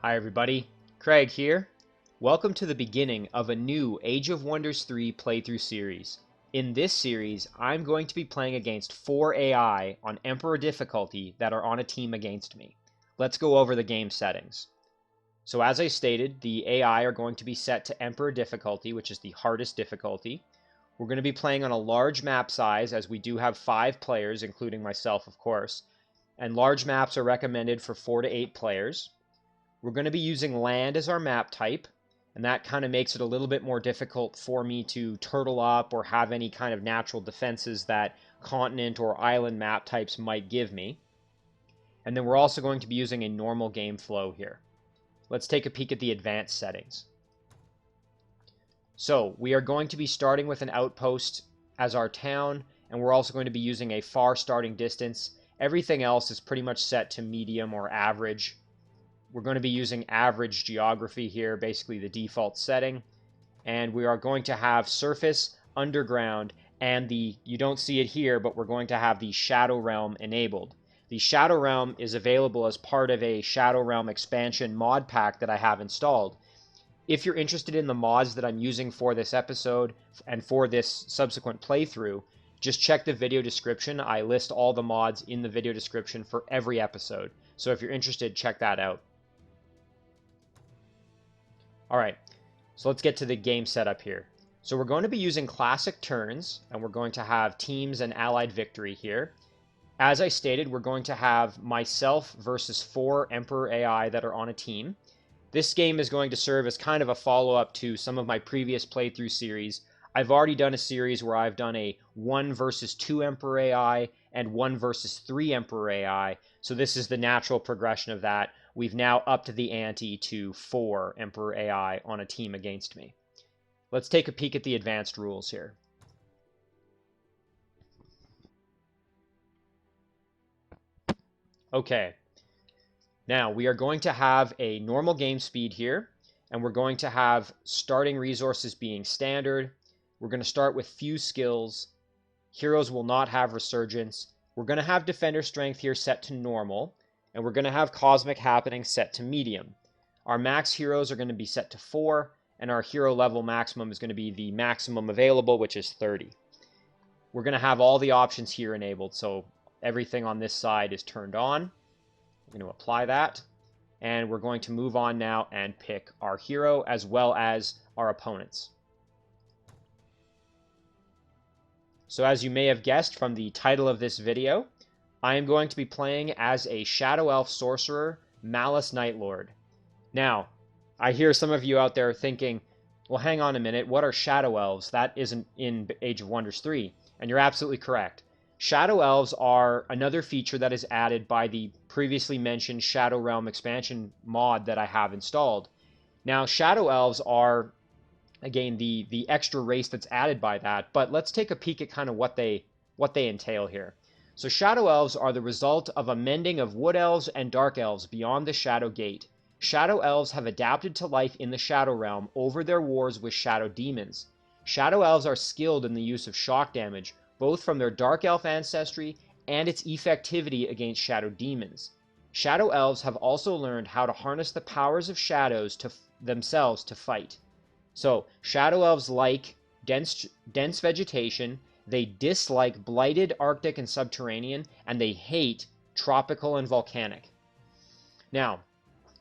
Hi everybody, Craig here. Welcome to the beginning of a new Age of Wonders 3 playthrough series. In this series, I'm going to be playing against 4 AI on Emperor difficulty that are on a team against me. Let's go over the game settings. So as I stated, the AI are going to be set to Emperor difficulty, which is the hardest difficulty. We're going to be playing on a large map size, as we do have 5 players, including myself of course, and large maps are recommended for 4 to 8 players. We're going to be using land as our map type, and that kind of makes it a little bit more difficult for me to turtle up or have any kind of natural defenses that continent or island map types might give me. And then we're also going to be using a normal game flow here. Let's take a peek at the advanced settings. So we are going to be starting with an outpost as our town, and we're also going to be using a far starting distance. Everything else is pretty much set to medium or average. We're going to be using average geography here, basically the default setting. And we are going to have surface, underground, and you don't see it here, but we're going to have the Shadow Realm enabled. The Shadow Realm is available as part of a Shadow Realm expansion mod pack that I have installed. If you're interested in the mods that I'm using for this episode and for this subsequent playthrough, just check the video description. I list all the mods in the video description for every episode. So if you're interested, check that out. Alright, so let's get to the game setup here. So we're going to be using classic turns, and we're going to have teams and allied victory here. As I stated, we're going to have myself versus 4 Emperor AI that are on a team. This game is going to serve as kind of a follow-up to some of my previous playthrough series. I've already done a series where I've done a 1 versus 2 Emperor AI and 1 versus 3 Emperor AI, so this is the natural progression of that. We've now upped the ante to 4 Emperor AI on a team against me. Let's take a peek at the advanced rules here. Okay, now we are going to have a normal game speed here, and we're going to have starting resources being standard. We're going to start with few skills. Heroes will not have resurgence. We're going to have defender strength here set to normal, and we're going to have cosmic happening set to medium. Our max heroes are going to be set to 4, and our hero level maximum is going to be the maximum available, which is 30. We're going to have all the options here enabled, so everything on this side is turned on. We're going to apply that, and we're going to move on now and pick our hero as well as our opponents. So as you may have guessed from the title of this video, I am going to be playing as a Shadow Elf Sorcerer, Malus Nightlord. Now, I hear some of you out there thinking, well, hang on a minute, what are Shadow Elves? That isn't in Age of Wonders 3. And you're absolutely correct. Shadow Elves are another feature that is added by the previously mentioned Shadow Realm expansion mod that I have installed. Now, Shadow Elves are, again, the extra race that's added by that, but let's take a peek at kind of what they entail here. So Shadow Elves are the result of a mending of Wood Elves and Dark Elves beyond the Shadow Gate. Shadow Elves have adapted to life in the Shadow Realm over their wars with Shadow Demons. Shadow Elves are skilled in the use of shock damage, both from their Dark Elf ancestry and its effectivity against Shadow Demons. Shadow Elves have also learned how to harness the powers of shadows themselves to fight. So, Shadow Elves like dense vegetation, they dislike blighted, Arctic, and subterranean, and they hate tropical and volcanic. Now,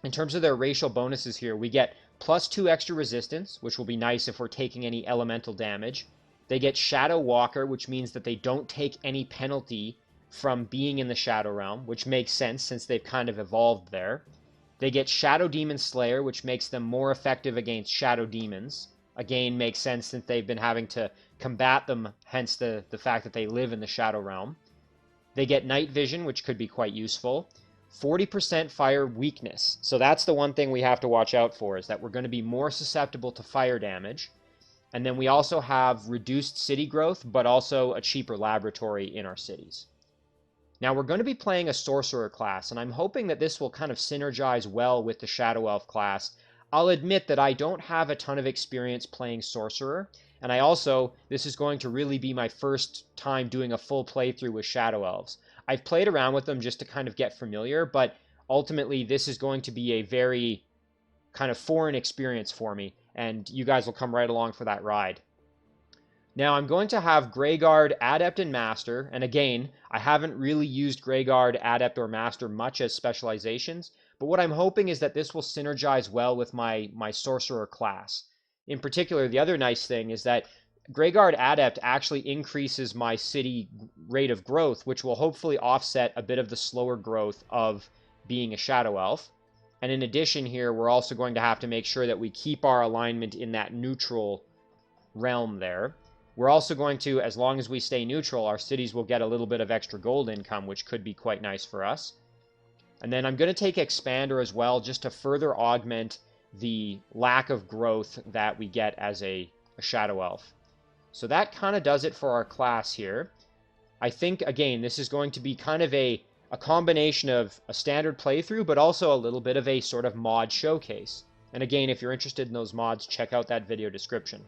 in terms of their racial bonuses here, we get +2 extra resistance, which will be nice if we're taking any elemental damage. They get Shadow Walker, which means that they don't take any penalty from being in the Shadow Realm, which makes sense since they've kind of evolved there. They get Shadow Demon Slayer, which makes them more effective against Shadow Demons. Again, makes sense since they've been having to combat them, hence the fact that they live in the Shadow Realm. They get Night Vision, which could be quite useful. 40% fire weakness. So that's the one thing we have to watch out for, is that we're going to be more susceptible to fire damage. And then we also have reduced city growth, but also a cheaper laboratory in our cities. Now we're going to be playing a Sorcerer class, and I'm hoping that this will kind of synergize well with the Shadow Elf class. I'll admit that I don't have a ton of experience playing Sorcerer, and this is going to really be my first time doing a full playthrough with Shadow Elves. I've played around with them just to kind of get familiar, but ultimately this is going to be a very kind of foreign experience for me, and you guys will come right along for that ride. Now I'm going to have Greyguard, Adept, and Master, and again, I haven't really used Greyguard, Adept, or Master much as specializations, but what I'm hoping is that this will synergize well with my Sorcerer class. In particular, the other nice thing is that Greyguard Adept actually increases my city rate of growth, which will hopefully offset a bit of the slower growth of being a Shadow Elf. And in addition here, we're also going to have to make sure that we keep our alignment in that neutral realm there. We're also going to, as long as we stay neutral, our cities will get a little bit of extra gold income, which could be quite nice for us. And then I'm going to take Expander as well, just to further augment the lack of growth that we get as a Shadow Elf. So that kind of does it for our class here. I think, again, this is going to be kind of a combination of a standard playthrough, but also a little bit of a sort of mod showcase. And again, if you're interested in those mods, check out that video description.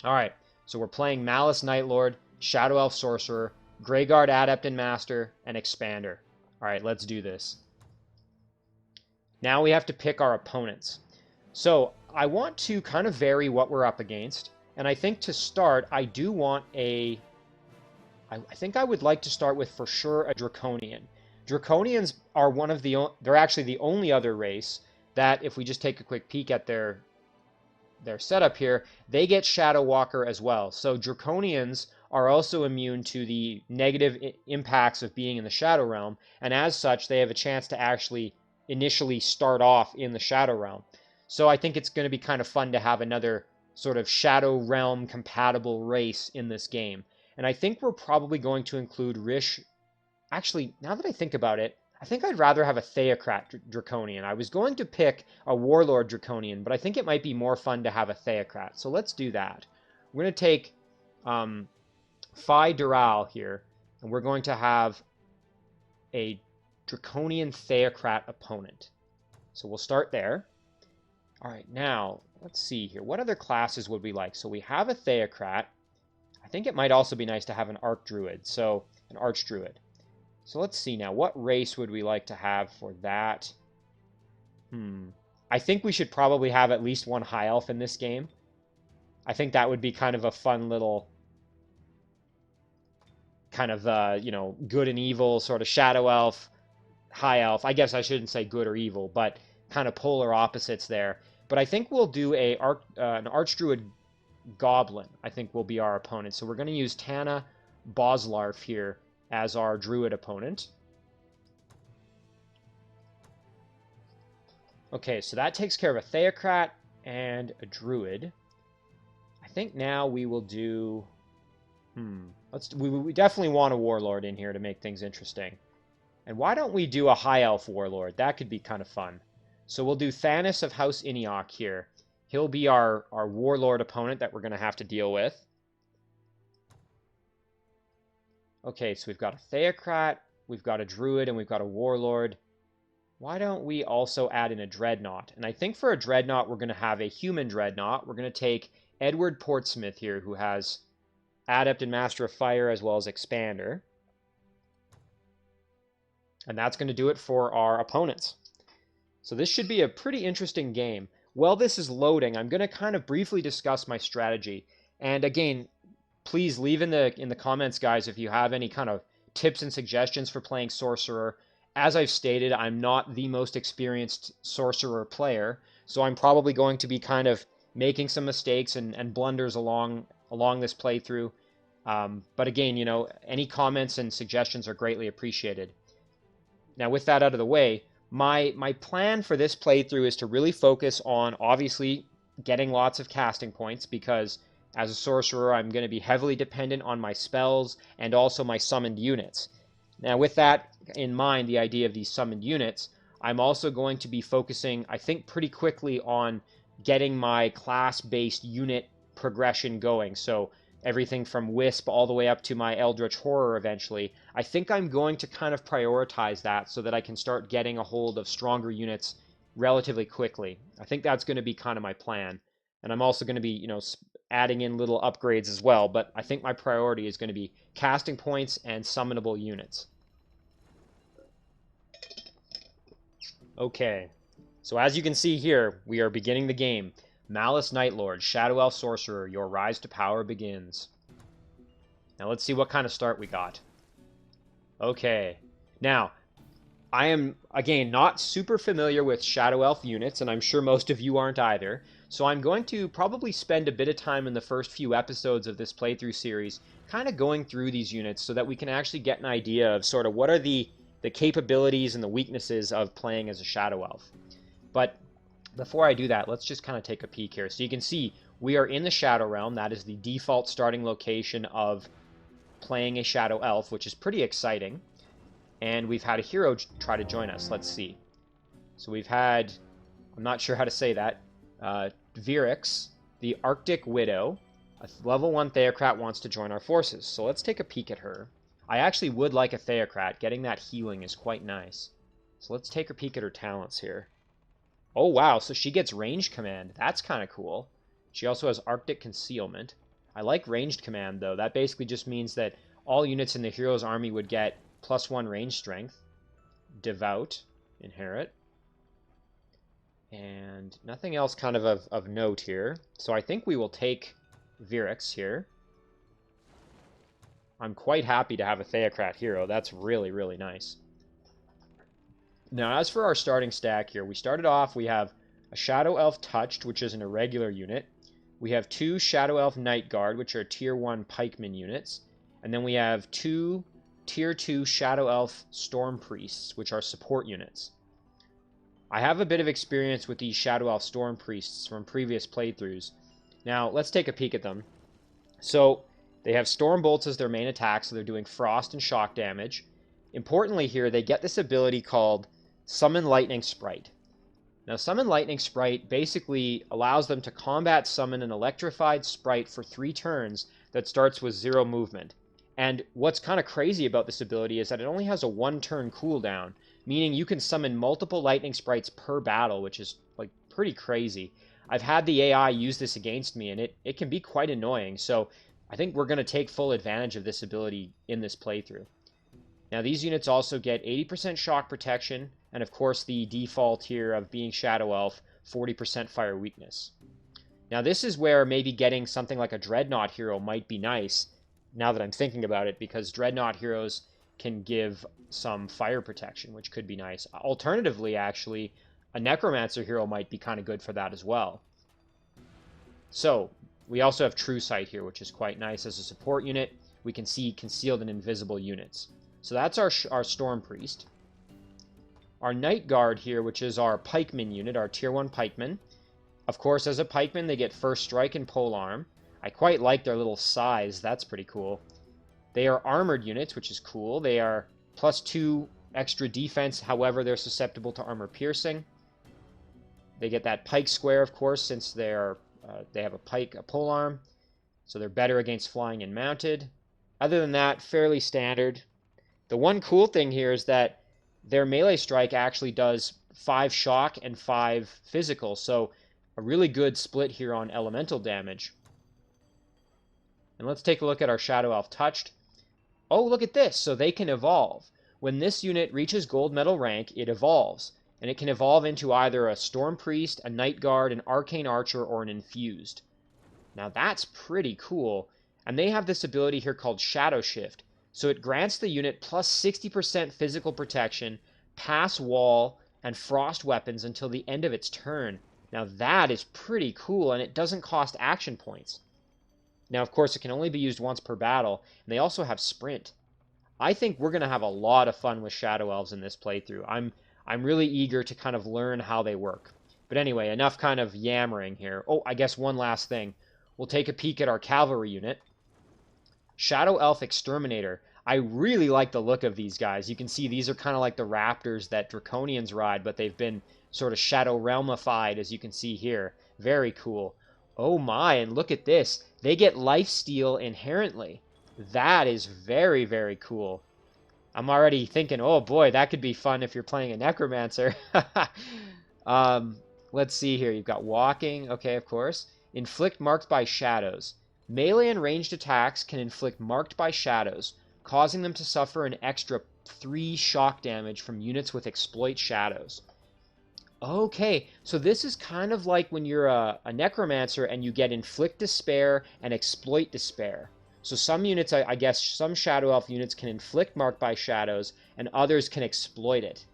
Alright, so we're playing Malus Nightlord, Shadow Elf Sorcerer, Greyguard Adept and Master, and Expander. Alright, let's do this. Now we have to pick our opponents. So I want to kind of vary what we're up against, and I think to start, I do want a... I think I would like to start with, for sure, a Draconian. Draconians are one of the... They're actually the only other race that, if we just take a quick peek at their setup here, they get Shadow Walker as well. So Draconians are also immune to the negative impacts of being in the Shadow Realm, and as such, they have a chance to actually initially start off in the Shadow Realm. So I think it's going to be kind of fun to have another sort of Shadow Realm compatible race in this game. And I think we're probably going to include Rish. Actually, now that I think about it, I think I'd rather have a Theocrat Draconian. I was going to pick a Warlord Draconian, but I think it might be more fun to have a Theocrat. So let's do that. We're going to take Phi Dural here, and we're going to have a Draconian Theocrat opponent. So we'll start there. All right, now, let's see here. What other classes would we like? So we have a Theocrat. I think it might also be nice to have an Archdruid, so an Archdruid. So let's see now, what race would we like to have for that? I think we should probably have at least one High Elf in this game. I think that would be kind of a fun little, kind of, you know, good and evil, sort of Shadow Elf, High Elf. I guess I shouldn't say good or evil, but kind of polar opposites there. But I think we'll do an Archdruid Goblin, I think will be our opponent. So we're going to use Tana Boslarf here as our Druid opponent. Okay, so that takes care of a Theocrat and a Druid. I think now we will do... we definitely want a Warlord in here to make things interesting. And why don't we do a High Elf Warlord? That could be kind of fun. So we'll do Thanos of House Iniok here. He'll be our Warlord opponent that we're going to have to deal with. Okay, so we've got a Theocrat, we've got a Druid, and we've got a Warlord. Why don't we also add in a Dreadnought? And I think for a Dreadnought, we're going to have a human Dreadnought. We're going to take Edward Portsmouth here, who has Adept and Master of Fire, as well as Expander. And that's going to do it for our opponents. So this should be a pretty interesting game. While this is loading, I'm going to kind of briefly discuss my strategy. And again, please leave in the comments, guys, if you have any kind of tips and suggestions for playing Sorcerer. As I've stated, I'm not the most experienced Sorcerer player, so I'm probably going to be kind of making some mistakes and blunders along this playthrough. But again, you know, any comments and suggestions are greatly appreciated. Now, with that out of the way, my plan for this playthrough is to really focus on, obviously, getting lots of casting points, because as a Sorcerer, I'm going to be heavily dependent on my spells and also my summoned units. Now, with that in mind, the idea of these summoned units, I'm also going to be focusing, I think, pretty quickly on getting my class-based unit progression going. So everything from Wisp all the way up to my Eldritch Horror eventually. I think I'm going to kind of prioritize that so that I can start getting a hold of stronger units relatively quickly. I think that's going to be kind of my plan. And I'm also going to be, you know, adding in little upgrades as well, but I think my priority is going to be casting points and summonable units. Okay, So as you can see here, we are beginning the game. Malus Nightlord, Shadow Elf Sorcerer, your rise to power begins. Now let's see what kind of start we got. Okay. Now, I am, again, not super familiar with Shadow Elf units, and I'm sure most of you aren't either, so I'm going to probably spend a bit of time in the first few episodes of this playthrough series kind of going through these units so that we can actually get an idea of sort of what are the capabilities and the weaknesses of playing as a Shadow Elf. But before I do that, let's just kind of take a peek here. So you can see we are in the Shadow Realm. That is the default starting location of playing a Shadow Elf, which is pretty exciting. And we've had a hero try to join us. Let's see. So we've had, I'm not sure how to say that, Virix, the Arctic Widow, a level 1 Theocrat wants to join our forces. So let's take a peek at her. I actually would like a Theocrat. Getting that healing is quite nice. So let's take a peek at her talents here. Oh wow, so she gets ranged command. That's kind of cool. She also has Arctic Concealment. I like ranged command though. That basically just means that all units in the hero's army would get +1 range strength. Devout, inherit. And nothing else kind of note here. So I think we will take Virix here. I'm quite happy to have a Theocrat hero. That's really, really nice. Now, as for our starting stack here, we started off, we have a Shadow Elf Touched, which is an irregular unit. We have 2 Shadow Elf Night Guard, which are Tier 1 Pikemen units. And then we have 2 Tier 2 Shadow Elf Storm Priests, which are support units. I have a bit of experience with these Shadow Elf Storm Priests from previous playthroughs. Now, let's take a peek at them. So, they have Storm Bolts as their main attack, so they're doing frost and shock damage. Importantly here, they get this ability called Summon Lightning Sprite. Now, Summon Lightning Sprite basically allows them to combat summon an electrified sprite for 3 turns that starts with 0 movement. And what's kind of crazy about this ability is that it only has a 1-turn cooldown, meaning you can summon multiple lightning sprites per battle, which is like pretty crazy. I've had the AI use this against me, and it can be quite annoying, so I think we're going to take full advantage of this ability in this playthrough. Now, these units also get 80% shock protection, and of course the default here of being Shadow Elf, 40% fire weakness. Now, this is where maybe getting something like a Dreadnought hero might be nice, now that I'm thinking about it, because Dreadnought heroes can give some fire protection, which could be nice. Alternatively, actually, a Necromancer hero might be kind of good for that as well. So, we also have True Sight here, which is quite nice. As a support unit, we can see concealed and invisible units. So that's our Storm Priest. Our Night Guard here, which is our Pikeman unit, our Tier 1 Pikeman. Of course, as a Pikeman, they get First Strike and Polearm. I quite like their little size. That's pretty cool. They are armored units, which is cool. They are +2 extra defense. However, they're susceptible to armor piercing. They get that pike square, of course, since they have a polearm. So they're better against flying and mounted. Other than that, fairly standard. The one cool thing here is that their melee strike actually does 5 shock and 5 physical. So a really good split here on elemental damage. And let's take a look at our Shadow Elf Touched. Oh, look at this. So they can evolve. When this unit reaches gold medal rank, it evolves. And it can evolve into either a Storm Priest, a Night Guard, an Arcane Archer, or an Infused. Now that's pretty cool. And they have this ability here called Shadow Shift. So it grants the unit +60% physical protection, pass wall, and frost weapons until the end of its turn. Now that is pretty cool, and it doesn't cost action points. Now, of course, it can only be used once per battle, and they also have Sprint. I think we're going to have a lot of fun with Shadow Elves in this playthrough. I'm really eager to kind of learn how they work. But anyway, enough kind of yammering here. Oh, I guess one last thing. We'll take a peek at our cavalry unit. Shadow Elf Exterminator. I really like the look of these guys. You can see these are kind of like the raptors that Draconians ride, but they've been sort of Shadow Realmified, as you can see here. Very cool. Oh my, and look at this. They get lifesteal inherently. That is very, very cool. I'm already thinking, oh boy, that could be fun if you're playing a Necromancer. Let's see here. You've got Walking. Okay, of course. Inflict Marked by Shadows. Melee and ranged attacks can inflict Marked by Shadows, causing them to suffer an extra 3 shock damage from units with Exploit Shadows. Okay, so this is kind of like when you're a necromancer and you get Inflict Despair and Exploit Despair. So some units, I guess, some Shadow Elf units can inflict Marked by Shadows, and others can exploit it.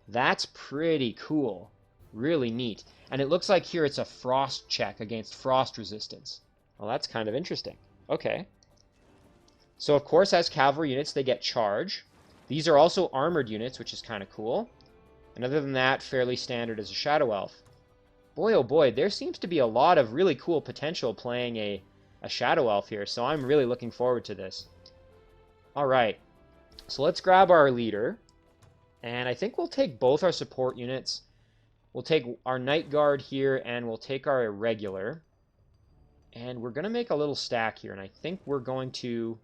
That's pretty cool. Really neat. And it looks like here it's a frost check against frost resistance. Well, that's kind of interesting. Okay. So, of course, as cavalry units, they get charge. These are also armored units, which is kind of cool. And other than that, fairly standard as a Shadow Elf. Boy, oh boy, there seems to be a lot of really cool potential playing a Shadow Elf here, so I'm really looking forward to this. Alright, so let's grab our leader, and I think we'll take both our support units. We'll take our Night Guard here, and we'll take our Irregular. And we're going to make a little stack here, and I think we're going to...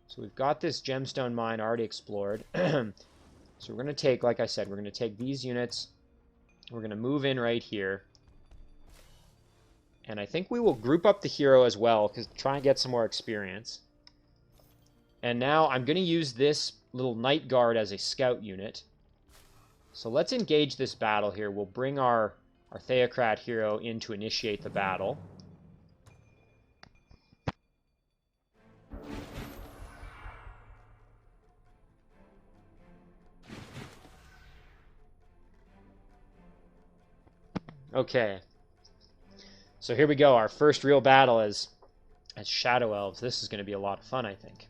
So we've got this Gemstone Mine already explored. So we're going to take, like I said, we're going to take these units. We're going to move in right here. And I think we will group up the hero as well, because try and get some more experience. And now I'm going to use this little Night Guard as a scout unit. So let's engage this battle here. We'll bring our Theocrat hero in to initiate the battle. Okay. So here we go, our first real battle as Shadow Elves. This is going to be a lot of fun, I think.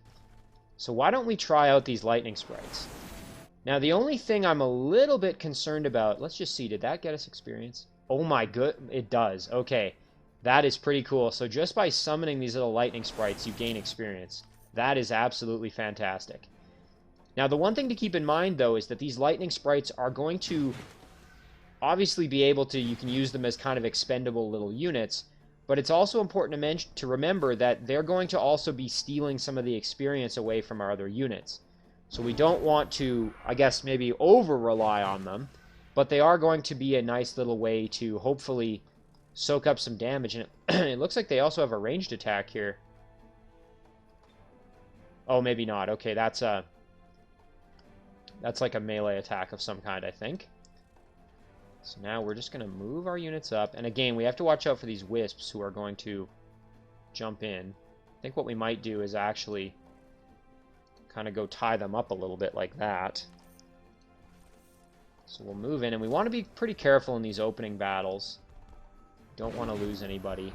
So why don't we try out these lightning sprites? Now, the only thing I'm a little bit concerned about... Let's just see, did that get us experience? Oh my good, it does. Okay, that is pretty cool. So just by summoning these little lightning sprites, you gain experience. That is absolutely fantastic. Now, the one thing to keep in mind, though, is that these lightning sprites are going to... obviously be able to, you can use them as kind of expendable little units, but it's also important to remember that they're going to also be stealing some of the experience away from our other units. So we don't want to, I guess, maybe over-rely on them, but they are going to be a nice little way to hopefully soak up some damage. And it looks like they also have a ranged attack here. Oh, maybe not. Okay, that's like a melee attack of some kind, I think. So now we're just going to move our units up. And again, we have to watch out for these wisps who are going to jump in. I think what we might do is actually kind of go tie them up a little bit like that. So we'll move in, and we want to be pretty careful in these opening battles. Don't want to lose anybody.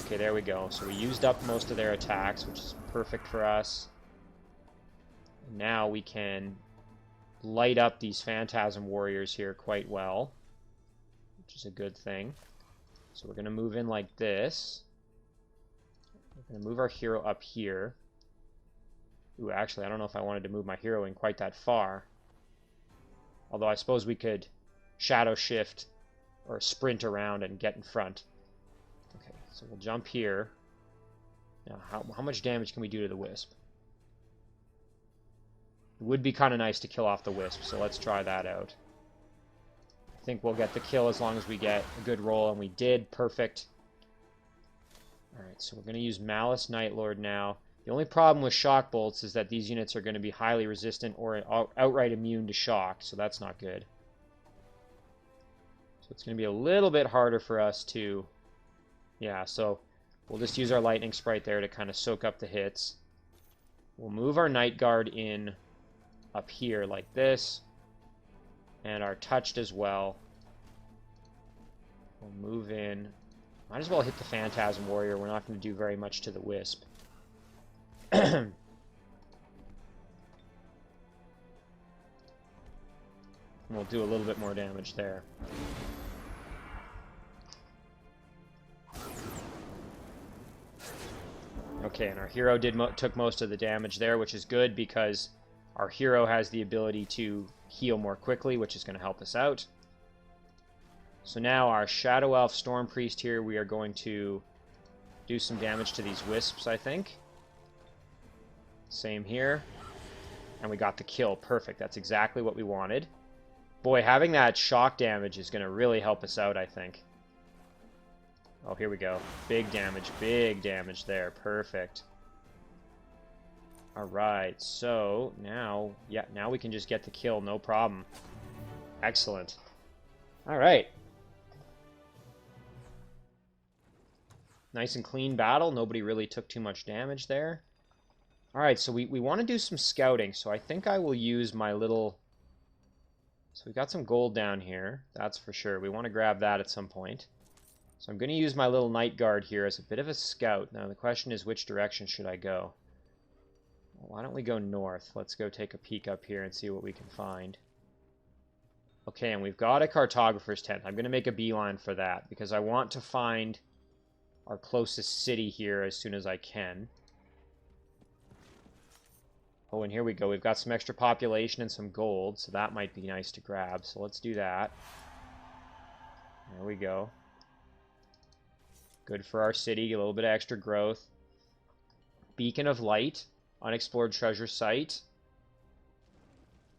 Okay, there we go. So we used up most of their attacks, which is perfect for us. And now we can light up these Phantasm Warriors here quite well, which is a good thing. So we're going to move in like this. We're going to move our hero up here. Ooh, actually, I don't know if I wanted to move my hero in quite that far. Although I suppose we could shadow shift or sprint around and get in front. Okay, so we'll jump here. Now, how much damage can we do to the wisp? It would be kind of nice to kill off the wisp, so let's try that out. I think we'll get the kill as long as we get a good roll, and we did. Perfect. Alright, so we're going to use Malus Nightlord now. The only problem with shock bolts is that these units are going to be highly resistant or outright immune to shock, so that's not good. So it's going to be a little bit harder for us to... Yeah, so we'll just use our Lightning Sprite there to kind of soak up the hits. We'll move our Night Guard in up here like this, and our Touched as well. We'll move in. Might as well hit the Phantasm Warrior. We're not going to do very much to the Wisp. And we'll do a little bit more damage there. Okay, and our hero took most of the damage there, which is good because our hero has the ability to heal more quickly, which is going to help us out. So now our Shadow Elf Storm Priest here, we are going to do some damage to these wisps, I think. Same here. And we got the kill. Perfect. That's exactly what we wanted. Boy, having that shock damage is going to really help us out, I think. Oh, here we go. Big damage there. Perfect. Alright, so now, yeah, now we can just get the kill, no problem. Excellent. Alright. Nice and clean battle. Nobody really took too much damage there. Alright, so we want to do some scouting, so I think I will use my little... So we've got some gold down here, that's for sure. We want to grab that at some point. So I'm going to use my little night guard here as a bit of a scout. Now the question is, which direction should I go? Well, why don't we go north? Let's go take a peek up here and see what we can find. Okay, and we've got a cartographer's tent. I'm going to make a beeline for that, because I want to find our closest city here as soon as I can. Oh, and here we go. We've got some extra population and some gold, so that might be nice to grab. So let's do that. There we go. Good for our city. A little bit of extra growth. Beacon of Light. Unexplored treasure site.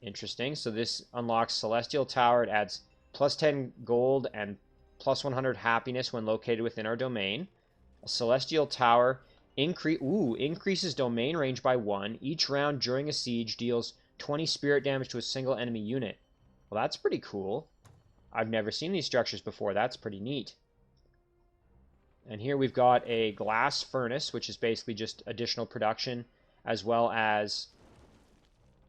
Interesting. So this unlocks Celestial Tower. It adds plus 10 gold and plus 100 happiness when located within our domain. A Celestial Tower increases domain range by 1. Each round during a siege deals 20 spirit damage to a single enemy unit. Well, that's pretty cool. I've never seen these structures before. That's pretty neat. And here we've got a glass furnace, which is basically just additional production, as well as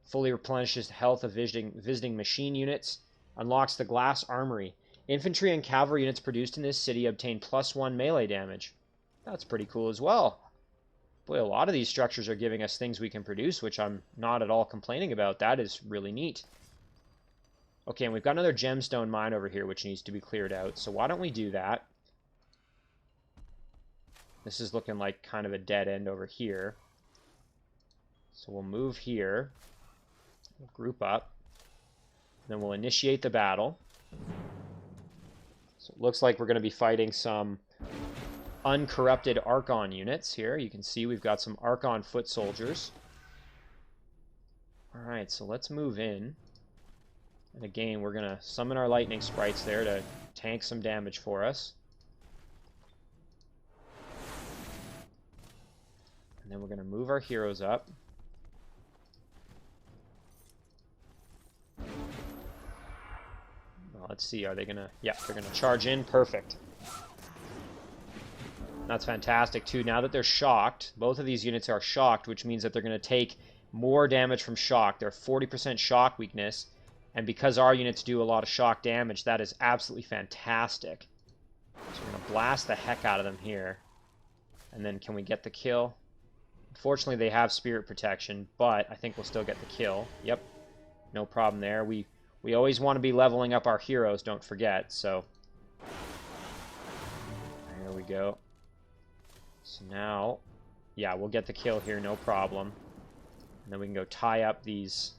fully replenishes the health of visiting machine units. Unlocks the glass armory. Infantry and cavalry units produced in this city obtain plus 1 melee damage. That's pretty cool as well. Boy, a lot of these structures are giving us things we can produce, which I'm not at all complaining about. That is really neat. Okay, and we've got another gemstone mine over here, which needs to be cleared out. So why don't we do that? This is looking like kind of a dead end over here. So we'll move here. We'll group up. Then we'll initiate the battle. So it looks like we're going to be fighting some uncorrupted Archon units here. You can see we've got some Archon foot soldiers. Alright, so let's move in. And again, we're going to summon our lightning sprites there to tank some damage for us. And then we're going to move our heroes up. Well, let's see, are they going to... Yeah, they're going to charge in. Perfect. That's fantastic, too. Now that they're shocked, both of these units are shocked, which means that they're going to take more damage from shock. They're 40% shock weakness, and because our units do a lot of shock damage, that is absolutely fantastic. So we're going to blast the heck out of them here. And then can we get the kill? Unfortunately, they have spirit protection, but I think we'll still get the kill. Yep, no problem there. We always want to be leveling up our heroes, don't forget, so... There we go. So now, yeah, we'll get the kill here, no problem. And then we can go tie up these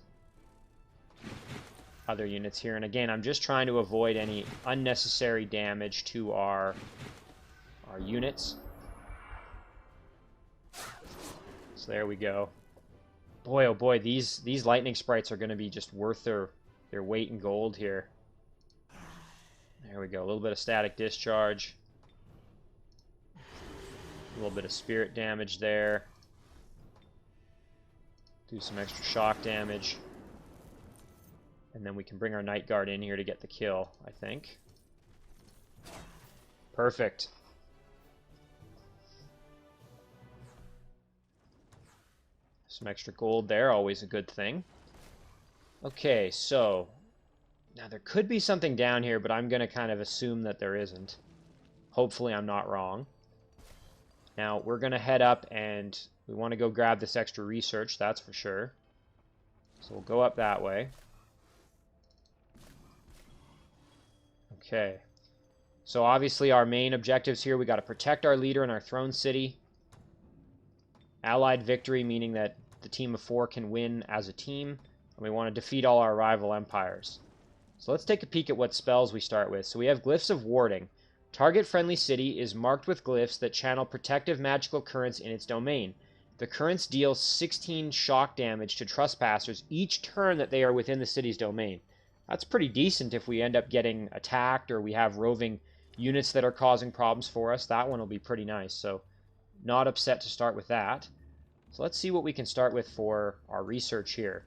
other units here. And again, I'm just trying to avoid any unnecessary damage to our units. So there we go. Boy, oh boy, these lightning sprites are going to be just worth their weight in gold here. There we go, a little bit of static discharge. A little bit of spirit damage there. Do some extra shock damage. And then we can bring our Night Guard in here to get the kill, I think. Perfect. Some extra gold there, always a good thing. Okay, so... Now, there could be something down here, but I'm going to kind of assume that there isn't. Hopefully I'm not wrong. Now, we're going to head up, and we want to go grab this extra research, that's for sure. So we'll go up that way. Okay. So obviously our main objectives here, we got to protect our leader in our throne city. Allied victory, meaning that the team of 4 can win as a team. And we want to defeat all our rival empires. So let's take a peek at what spells we start with. So we have Glyphs of Warding. Target friendly city is marked with glyphs that channel protective magical currents in its domain. The currents deal 16 shock damage to trespassers each turn that they are within the city's domain. That's pretty decent if we end up getting attacked or we have roving units that are causing problems for us. That one will be pretty nice, so not upset to start with that. So let's see what we can start with for our research here.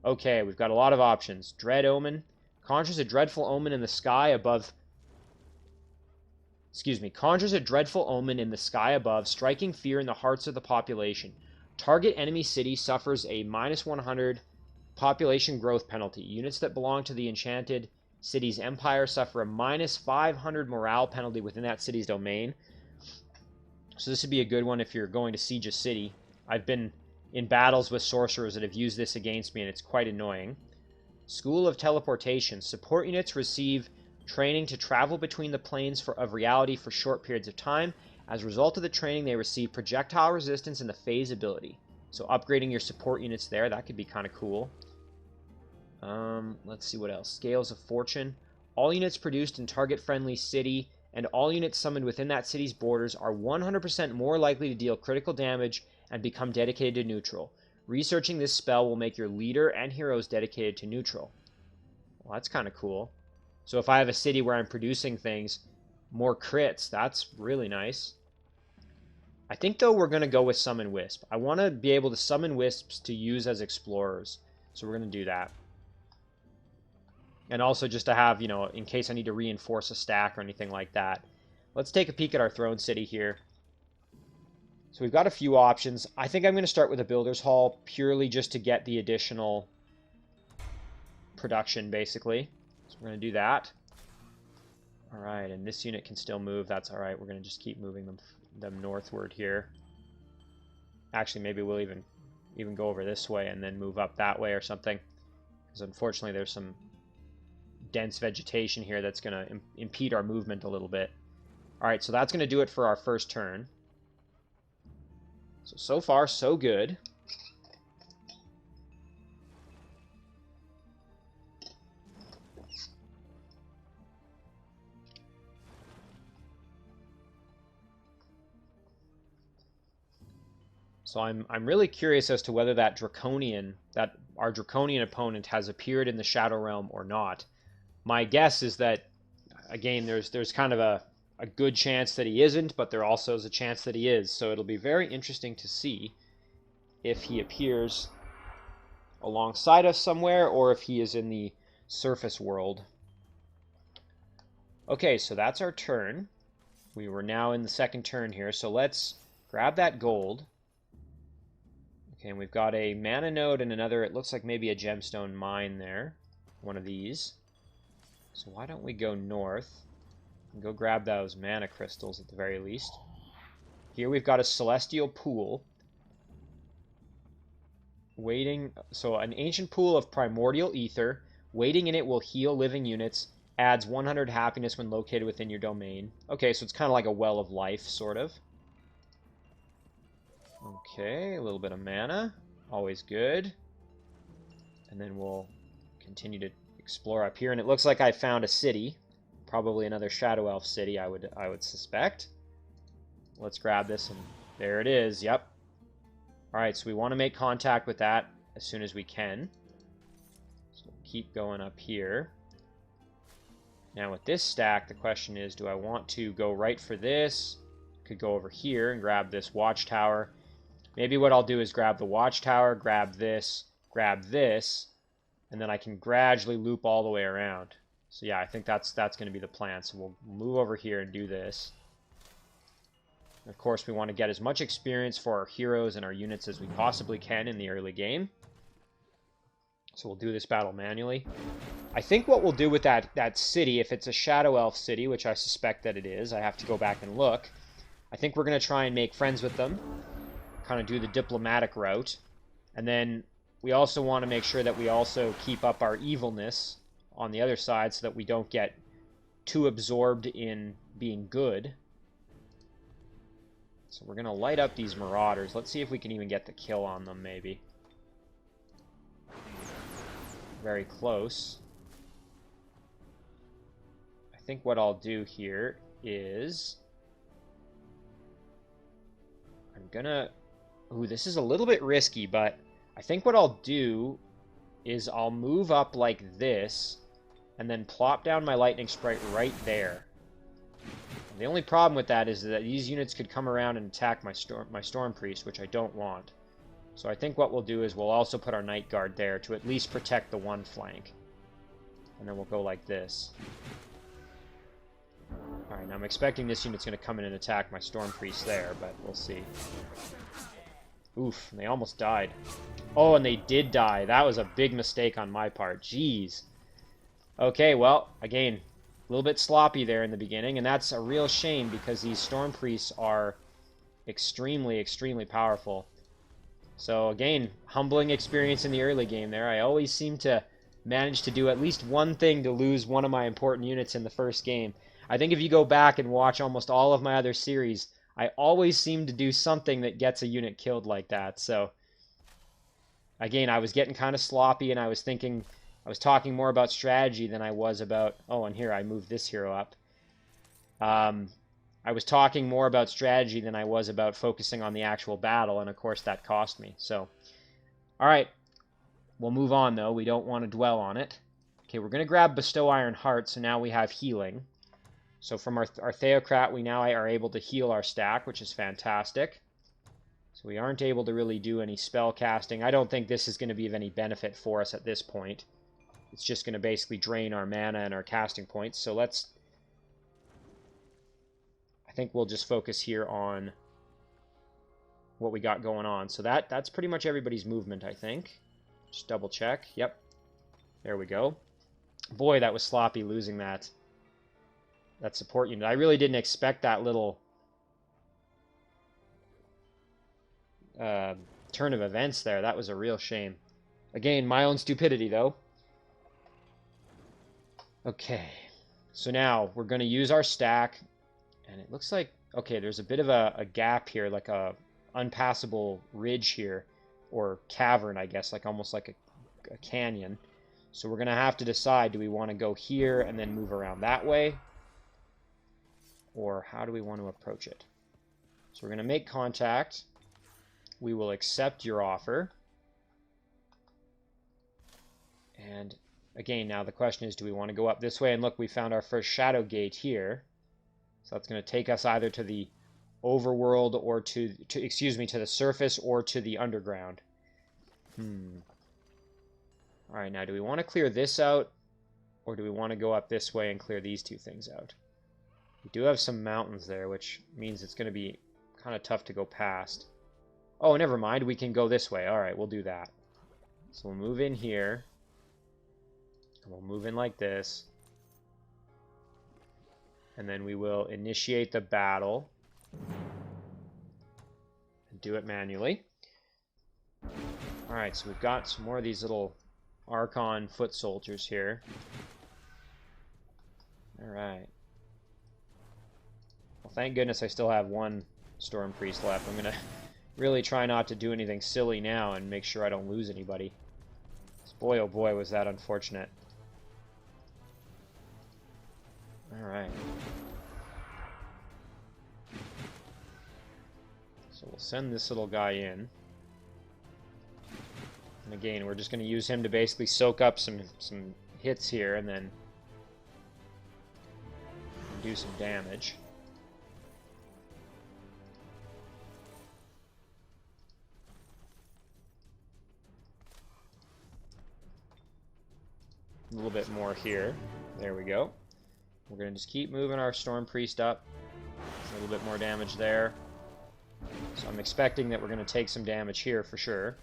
Okay, we've got a lot of options. Dredd Omen. Conjures a dreadful omen in the sky above... Conjures a dreadful omen in the sky above, striking fear in the hearts of the population. Target enemy city suffers a -100 population growth penalty. Units that belong to the enchanted city's empire suffer a -500 morale penalty within that city's domain. So this would be a good one if you're going to siege a city. I've been in battles with sorcerers that have used this against me, and it's quite annoying. School of Teleportation. Support units receive training to travel between the planes of reality for short periods of time. As a result of the training, they receive projectile resistance and the phase ability. So upgrading your support units there, that could be kind of cool. Let's see what else. Scales of Fortune. All units produced in target-friendly city and all units summoned within that city's borders are 100% more likely to deal critical damage and become dedicated to neutral. Researching this spell will make your leader and heroes dedicated to neutral. Well, that's kind of cool. So if I have a city where I'm producing things, more crits, that's really nice. I think, though, we're going to go with Summon Wisp. I want to be able to summon Wisps to use as explorers. So we're going to do that. And also just to have, you know, in case I need to reinforce a stack or anything like that. Let's take a peek at our throne city here. So we've got a few options. I think I'm going to start with a Builder's Hall purely just to get the additional production, basically. So we're going to do that. All right, and this unit can still move. That's all right. We're going to just keep moving them northward here. Actually, maybe we'll even go over this way and then move up that way or something. Because unfortunately, there's some dense vegetation here that's going to impede our movement a little bit. All right, so that's going to do it for our first turn. So far, so good. So I'm really curious as to whether that our Draconian opponent has appeared in the Shadow Realm or not. My guess is that, again, there's kind of a good chance that he isn't, but there also is a chance that he is. So it'll be very interesting to see if he appears alongside us somewhere or if he is in the surface world. Okay, so that's our turn. We were now in the second turn here, so let's grab that gold. Okay, and we've got a mana node and another, it looks like maybe a gemstone mine there. One of these. So why don't we go north and go grab those mana crystals at the very least. Here we've got a celestial pool. So an ancient pool of primordial ether. Waiting in it will heal living units. Adds 100 happiness when located within your domain. Okay, so it's kind of like a well of life, sort of. Okay, a little bit of mana. Always good. And then we'll continue to explore up here. And it looks like I found a city. Probably another Shadow Elf city, I would suspect. Let's grab this, and there it is. Yep. Alright, so we want to make contact with that as soon as we can. So we'll keep going up here. Now with this stack, the question is, do I want to go right for this? Could go over here and grab this watchtower. Maybe what I'll do is grab the watchtower, grab this, and then I can gradually loop all the way around. So yeah, I think that's going to be the plan. So we'll move over here and do this. Of course, we want to get as much experience for our heroes and our units as we possibly can in the early game. So we'll do this battle manually. I think what we'll do with that city, if it's a Shadow Elf city, which I suspect that it is, I have to go back and look. I think we're going to try and make friends with them. Kind of do the diplomatic route. And then we also want to make sure that we also keep up our evilness on the other side so that we don't get too absorbed in being good. So we're going to light up these marauders. Let's see if we can even get the kill on them, maybe. Very close. I think what I'll do here is I'm gonna... Ooh, this is a little bit risky, but I think what I'll do is I'll move up like this and then plop down my lightning sprite right there. The only problem with that is that these units could come around and attack my storm priest, which I don't want. So I think what we'll do is we'll also put our Night Guard there to at least protect the one flank. And then we'll go like this. Alright, now I'm expecting this unit's going to come in and attack my Storm Priest there, but we'll see. Oof, and they almost died. Oh, and they did die. That was a big mistake on my part. Jeez. Okay, well, again, a little bit sloppy there in the beginning, and that's a real shame because these Storm Priests are extremely, extremely powerful. So, again, humbling experience in the early game there. I always seem to manage to do at least one thing to lose one of my important units in the first game. I think if you go back and watch almost all of my other series, I always seem to do something that gets a unit killed like that. So, again, I was getting kind of sloppy, and I was thinking, I was talking more about strategy than I was about... Oh, and here, I moved this hero up. I was talking more about strategy than I was about focusing on the actual battle, and of course that cost me. So, alright. We'll move on, though. We don't want to dwell on it. Okay, we're going to grab Bestow Iron Heart, so now we have healing. So from our Theocrat, we now are able to heal our stack, which is fantastic. So we aren't able to really do any spell casting. I don't think this is going to be of any benefit for us at this point. It's just going to basically drain our mana and our casting points. So let's... I think we'll just focus here on what we got going on. So that's pretty much everybody's movement, I think. Just double check. Yep. There we go. Boy, that was sloppy losing that support unit. I really didn't expect that little turn of events there. That was a real shame. Again, my own stupidity, though. Okay. So now we're going to use our stack. And it looks like, okay, there's a bit of a gap here, like a unpassable ridge here. Or cavern, I guess, like almost like a canyon. So we're going to have to decide, do we want to go here and then move around that way? Or how do we want to approach it? So we're going to make contact. We will accept your offer. And again, now the question is, do we want to go up this way? And look, we found our first shadow gate here. So that's going to take us either to the overworld or to the surface or to the underground. Alright, now do we want to clear this out? Or do we want to go up this way and clear these two things out? We do have some mountains there, which means it's going to be kind of tough to go past. Oh, never mind. We can go this way. Alright, we'll do that. So we'll move in here. And we'll move in like this. And then we will initiate the battle. And do it manually. Alright, so we've got some more of these little Archon foot soldiers here. Alright. Well, thank goodness I still have one Storm Priest left. I'm going to really try not to do anything silly now and make sure I don't lose anybody. Boy, oh boy, was that unfortunate. Alright. So we'll send this little guy in. And again, we're just going to use him to basically soak up some hits here and then do some damage. A little bit more here. There we go. We're going to just keep moving our Storm Priest up. A little bit more damage there. So I'm expecting that we're going to take some damage here for sure.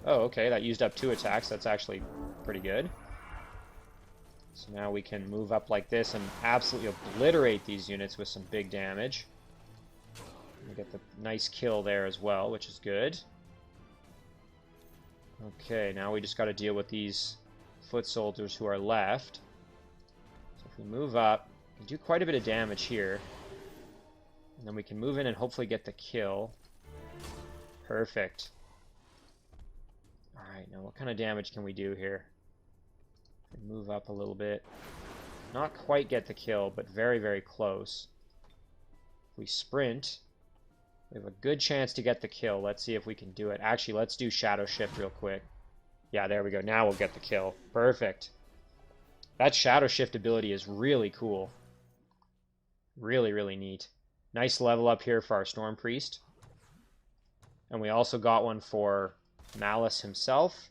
Oh, okay, that used up 2 attacks. That's actually pretty good. So now we can move up like this and absolutely obliterate these units with some big damage. We get the nice kill there as well, which is good. Okay, now we just got to deal with these foot soldiers who are left. So if we move up, we can do quite a bit of damage here. And then we can move in and hopefully get the kill. Perfect. Alright, now what kind of damage can we do here? Move up a little bit. Not quite get the kill, but very, very close. If we sprint, we have a good chance to get the kill. Let's see if we can do it. Actually, let's do Shadow Shift real quick. Yeah, there we go. Now we'll get the kill. Perfect. That Shadow Shift ability is really cool. Really, really neat. Nice level up here for our Storm Priest. And we also got one for Malus himself.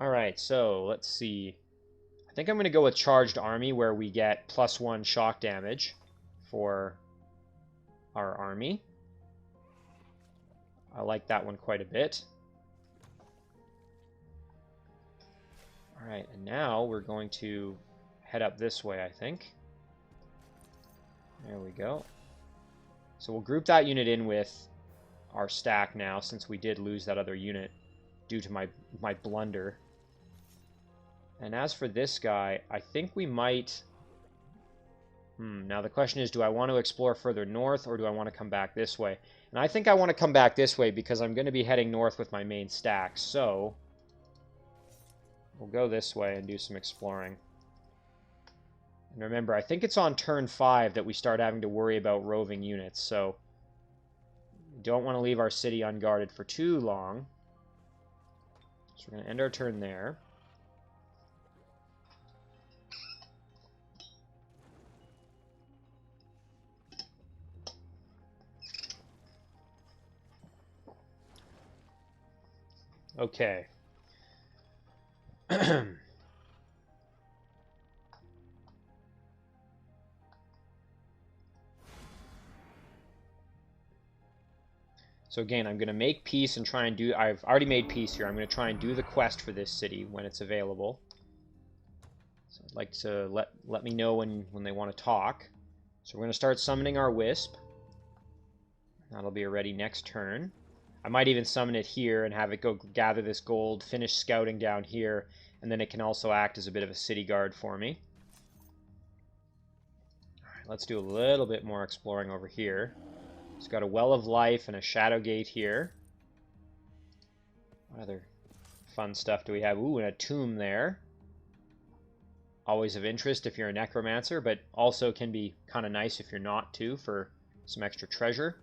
Alright, so let's see. I think I'm going to go with Charged Army, where we get +1 shock damage for our army. I like that one quite a bit. Alright, and now we're going to head up this way, I think. There we go. So we'll group that unit in with our stack now, since we did lose that other unit due to my blunder. And as for this guy, I think we might... Now the question is, do I want to explore further north, or do I want to come back this way? And I think I want to come back this way, because I'm going to be heading north with my main stack. So we'll go this way and do some exploring. And remember, I think it's on turn 5 that we start having to worry about roving units, so we don't want to leave our city unguarded for too long. So we're going to end our turn there. Okay. So again, I'm going to make peace and try and do... I've already made peace here. I'm going to try and do the quest for this city when it's available. So I'd like to let me know when they want to talk. So we're going to start summoning our Wisp. That'll be ready next turn. I might even summon it here and have it go gather this gold, finish scouting down here, and then it can also act as a bit of a city guard for me. Alright, let's do a little bit more exploring over here. It's got a Well of Life and a Shadow Gate here. What other fun stuff do we have? Ooh, and a tomb there. Always of interest if you're a necromancer, but also can be kind of nice if you're not too, for some extra treasure.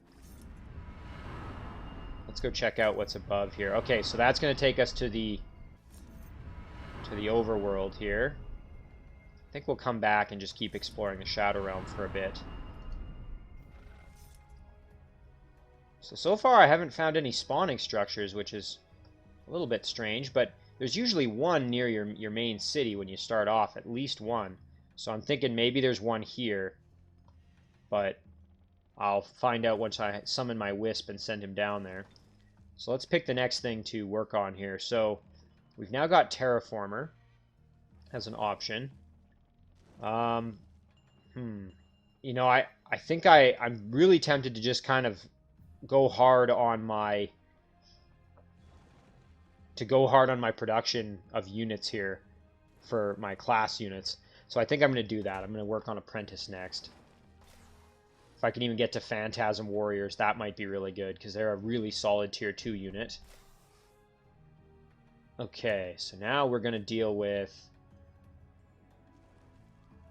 Let's go check out what's above here. Okay, so that's going to take us to the overworld here. I think we'll come back and just keep exploring the Shadow Realm for a bit. So far I haven't found any spawning structures, which is a little bit strange, but there's usually one near your main city when you start off, at least one. So I'm thinking maybe there's one here, but I'll find out once I summon my Wisp and send him down there. So let's pick the next thing to work on here. So we've now got Terraformer as an option. You know, I think I'm really tempted to just kind of go hard on my production of units here for my class units. So I think I'm going to do that. I'm going to work on Apprentice next. If I can even get to Phantasm Warriors, that might be really good, because they're a really solid tier 2 unit. Okay, so now we're going to deal with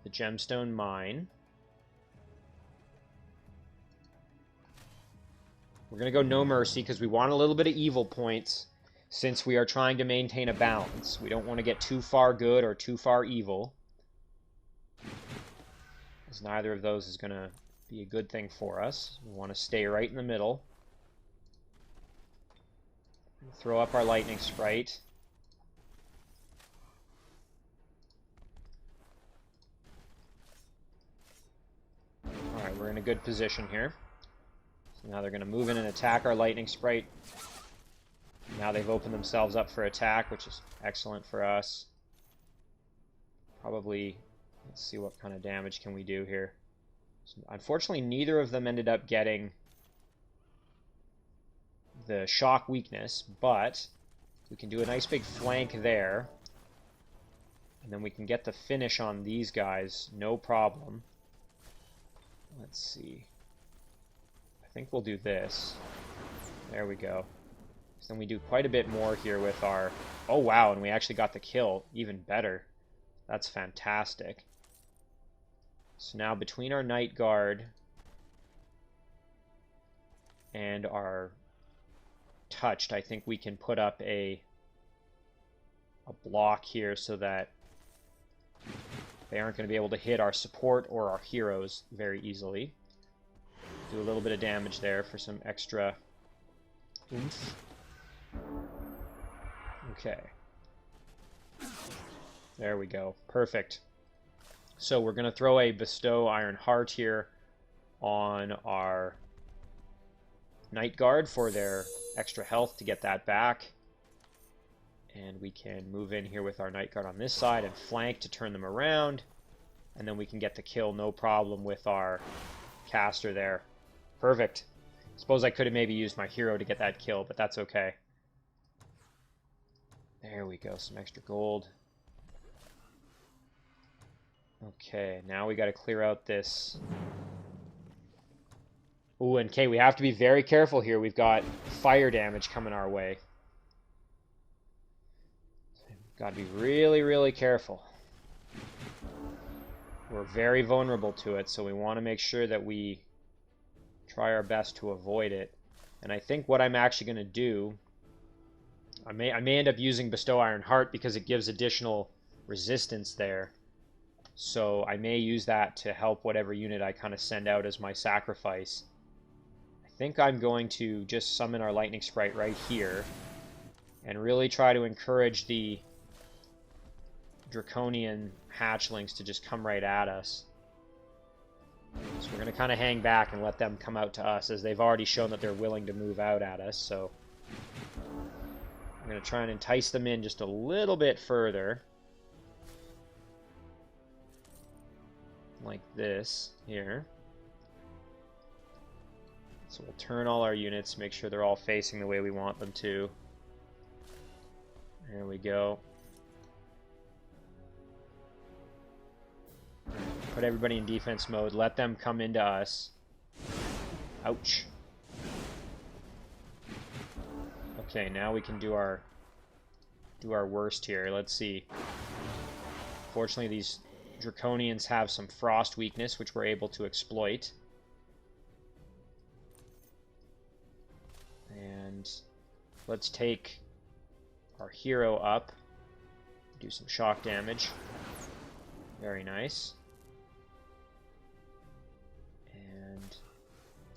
the Gemstone Mine. We're going to go No Mercy, because we want a little bit of evil points, since we are trying to maintain a balance. We don't want to get too far good or too far evil, as neither of those is going to be a good thing for us. We want to stay right in the middle. Throw up our Lightning Sprite. Alright, we're in a good position here. So now they're going to move in and attack our Lightning Sprite. Now they've opened themselves up for attack, which is excellent for us. Probably, let's see what kind of damage can we do here. So unfortunately, neither of them ended up getting the shock weakness, but we can do a nice big flank there. And then we can get the finish on these guys, no problem. Let's see. I think we'll do this. There we go. So then we do quite a bit more here with our... Oh, wow, and we actually got the kill. Even better. That's fantastic. So now between our Night Guard and our Touched, I think we can put up a block here so that they aren't going to be able to hit our support or our heroes very easily. Do a little bit of damage there for some extra oomph. Okay. There we go. Perfect. So we're going to throw a Bestow Iron Heart here on our Night Guard for their extra health to get that back. And we can move in here with our Night Guard on this side and flank to turn them around. And then we can get the kill no problem with our caster there. Perfect. Suppose I could have maybe used my hero to get that kill, but that's okay. There we go, some extra gold. Okay, now we got to clear out this. Ooh, and okay, we have to be very careful here. We've got fire damage coming our way. Got to be really, really careful. We're very vulnerable to it, so we want to make sure that we try our best to avoid it. And I think what I'm actually going to do, I may end up using Bestow Iron Heart because it gives additional resistance there. So I may use that to help whatever unit I kind of send out as my sacrifice. I think I'm going to just summon our Lightning Sprite right here and really try to encourage the Draconian hatchlings to just come right at us. So we're going to kind of hang back and let them come out to us, as they've already shown that they're willing to move out at us. So I'm going to try and entice them in just a little bit further. Like this here. So we'll turn all our units, make sure they're all facing the way we want them to. There we go. Put everybody in defense mode, let them come into us. Ouch. Okay, now we can do our worst here. Let's see. Fortunately, these Draconians have some frost weakness, which we're able to exploit. And let's take our hero up. Do some shock damage. Very nice. And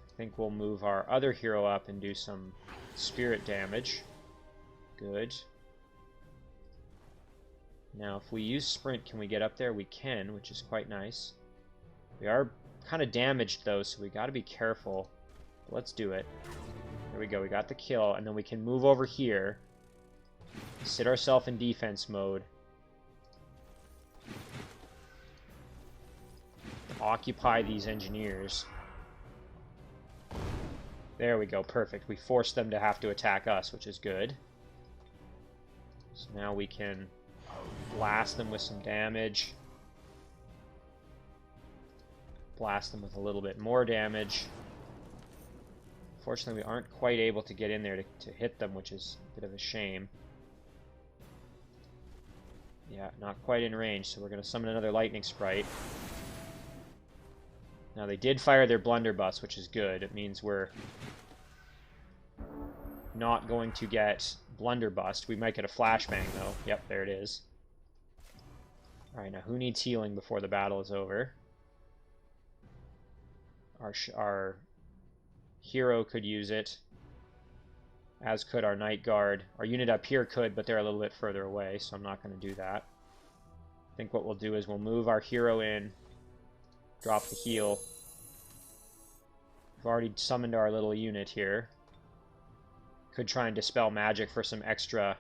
I think we'll move our other hero up and do some spirit damage. Good. Now, if we use Sprint, can we get up there? We can, which is quite nice. We are kind of damaged, though, so we got to be careful. But let's do it. There we go. We got the kill, and then we can move over here, sit ourselves in defense mode, occupy these engineers. There we go. Perfect. We forced them to have to attack us, which is good. So now we can blast them with some damage. Blast them with a little bit more damage. Fortunately, we aren't quite able to get in there to hit them, which is a bit of a shame. Yeah, not quite in range, so we're going to summon another Lightning Sprite. Now, they did fire their blunderbuss, which is good. It means we're not going to get blunderbust. We might get a flashbang, though. Yep, there it is. Alright, now who needs healing before the battle is over? Our hero could use it, as could our Night Guard. Our unit up here could, but they're a little bit further away, so I'm not going to do that. I think what we'll do is we'll move our hero in, drop the heal. We've already summoned our little unit here. Could try and dispel magic for some extra.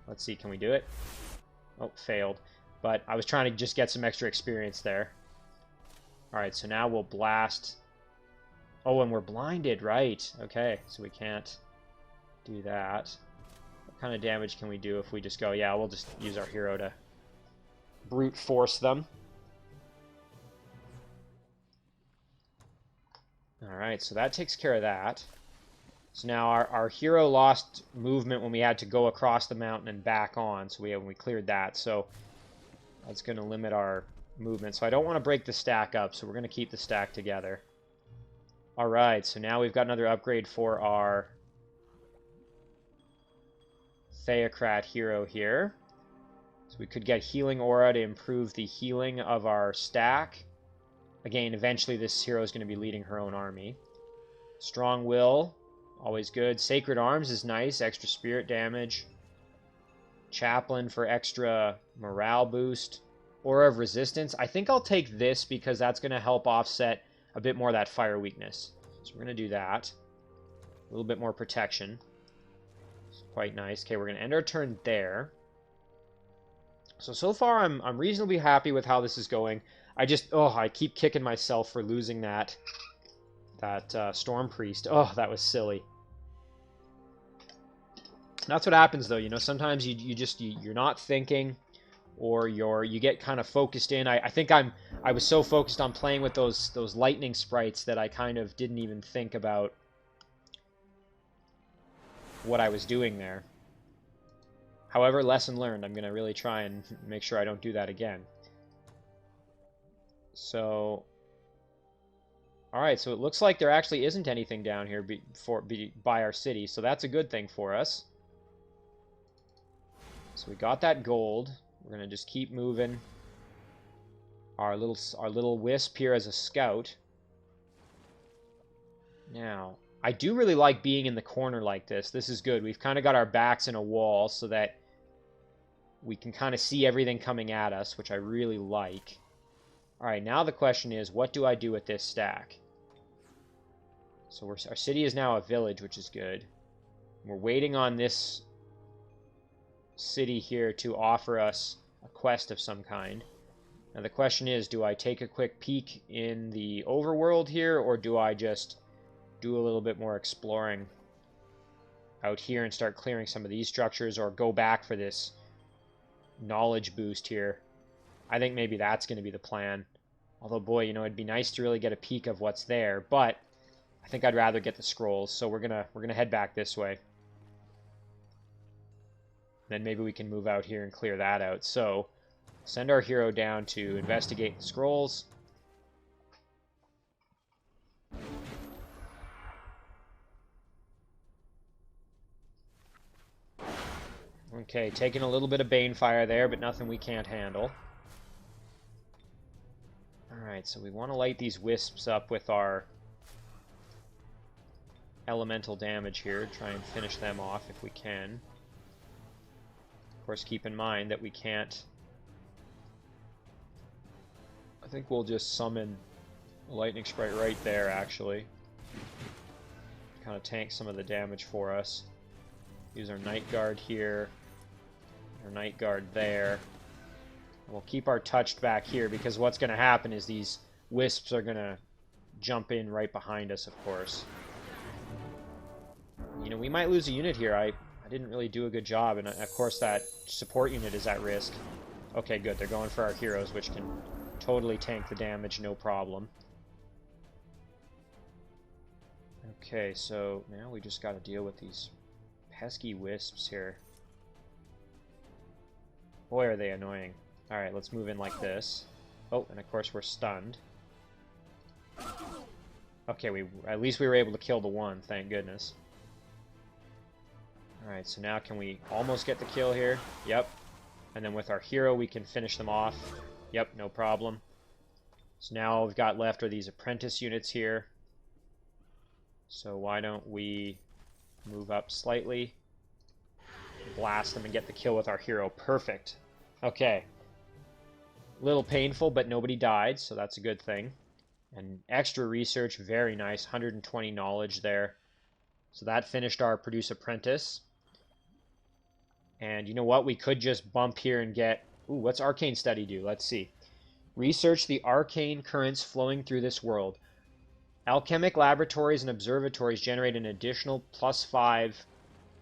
Let's see, can we do it? Oh, failed. But I was trying to just get some extra experience there. Alright, so now we'll blast. Oh, and we're blinded, right. Okay, so we can't do that. What kind of damage can we do if we just go, yeah, we'll just use our hero to brute force them. Alright, so that takes care of that. So now our hero lost movement when we had to go across the mountain and back on, so we cleared that. So that's going to limit our movement. So I don't want to break the stack up, so we're going to keep the stack together. Alright, so now we've got another upgrade for our Theocrat hero here. So we could get Healing Aura to improve the healing of our stack. Again, eventually this hero is going to be leading her own army. Strong Will, always good. Sacred Arms is nice, extra spirit damage. Chaplain for extra morale boost. Aura of Resistance. I think I'll take this because that's going to help offset a bit more of that fire weakness. So we're going to do that. A little bit more protection. It's quite nice. Okay, we're going to end our turn there. So far I'm reasonably happy with how this is going. I keep kicking myself for losing that Storm Priest. Oh, that was silly. That's what happens though, you know, sometimes you're not thinking, or you get kind of focused in. I think I was so focused on playing with those lightning sprites that I kind of didn't even think about what I was doing there. However, lesson learned. I'm going to really try and make sure I don't do that again. So, alright, so it looks like there actually isn't anything down here by our city, so that's a good thing for us. So we got that gold. We're going to just keep moving our little wisp here as a scout. Now, I do really like being in the corner like this. This is good. We've kind of got our backs in a wall so that we can kind of see everything coming at us, which I really like. Alright, now the question is, what do I do with this stack? So our city is now a village, which is good. We're waiting on this city here to offer us a quest of some kind. Now the question is, do I take a quick peek in the overworld here, or do I just do a little bit more exploring out here and start clearing some of these structures, or go back for this knowledge boost here? I think maybe that's going to be the plan. Although, boy, you know, it'd be nice to really get a peek of what's there, but I think I'd rather get the scrolls, so we're gonna head back this way. Then maybe we can move out here and clear that out. So, send our hero down to investigate the scrolls. Okay, taking a little bit of Banefire there, but nothing we can't handle. Alright, so we want to light these wisps up with our elemental damage here. Try and finish them off if we can. Of course, keep in mind that we can't... I think we'll just summon a lightning sprite right there, actually. Kind of tank some of the damage for us. Use our Night Guard here. Our Night Guard there. We'll keep our touched back here, because what's going to happen is these wisps are going to jump in right behind us, of course. You know, we might lose a unit here. I didn't really do a good job, and of course that support unit is at risk. Okay, good. They're going for our heroes, which can totally tank the damage, no problem. Okay, so now we just got to deal with these pesky wisps here. Boy, are they annoying. Alright, let's move in like this. Oh, and of course we're stunned. Okay, at least we were able to kill the one, thank goodness. Alright, so now can we almost get the kill here? Yep. And then with our hero we can finish them off. Yep, no problem. So now all we've got left are these apprentice units here. So why don't we move up slightly, blast them, and get the kill with our hero. Perfect. Okay. A little painful, but nobody died, so that's a good thing. And extra research, very nice. 120 knowledge there. So that finished our Produce Apprentice. And you know what? We could just bump here and get... Ooh, what's Arcane Study do? Let's see. Research the arcane currents flowing through this world. Alchemic laboratories and observatories generate an additional +5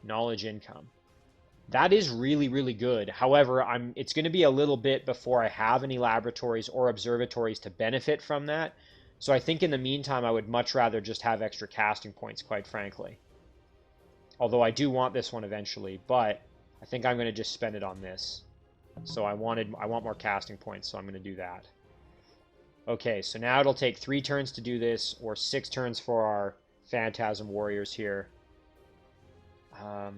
knowledge income. That is really, really good. However, it's going to be a little bit before I have any laboratories or observatories to benefit from that. So I think in the meantime, I would much rather just have extra casting points, quite frankly. Although I do want this one eventually, but I think I'm going to just spend it on this. So I want more casting points, so I'm going to do that. Okay, so now it'll take 3 turns to do this, or 6 turns for our Phantasm Warriors here. I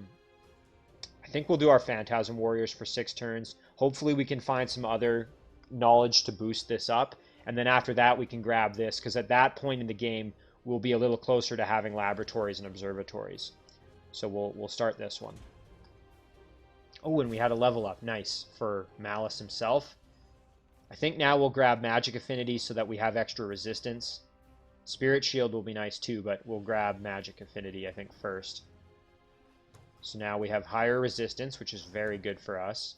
think we'll do our Phantasm Warriors for 6 turns. Hopefully we can find some other knowledge to boost this up. And then after that, we can grab this, because at that point in the game, we'll be a little closer to having laboratories and observatories. So we'll start this one. Oh, and we had a level up. Nice. For Malus himself. I think now we'll grab Magic Affinity so that we have extra resistance. Spirit Shield will be nice too, but we'll grab Magic Affinity, I think, first. So now we have higher resistance, which is very good for us,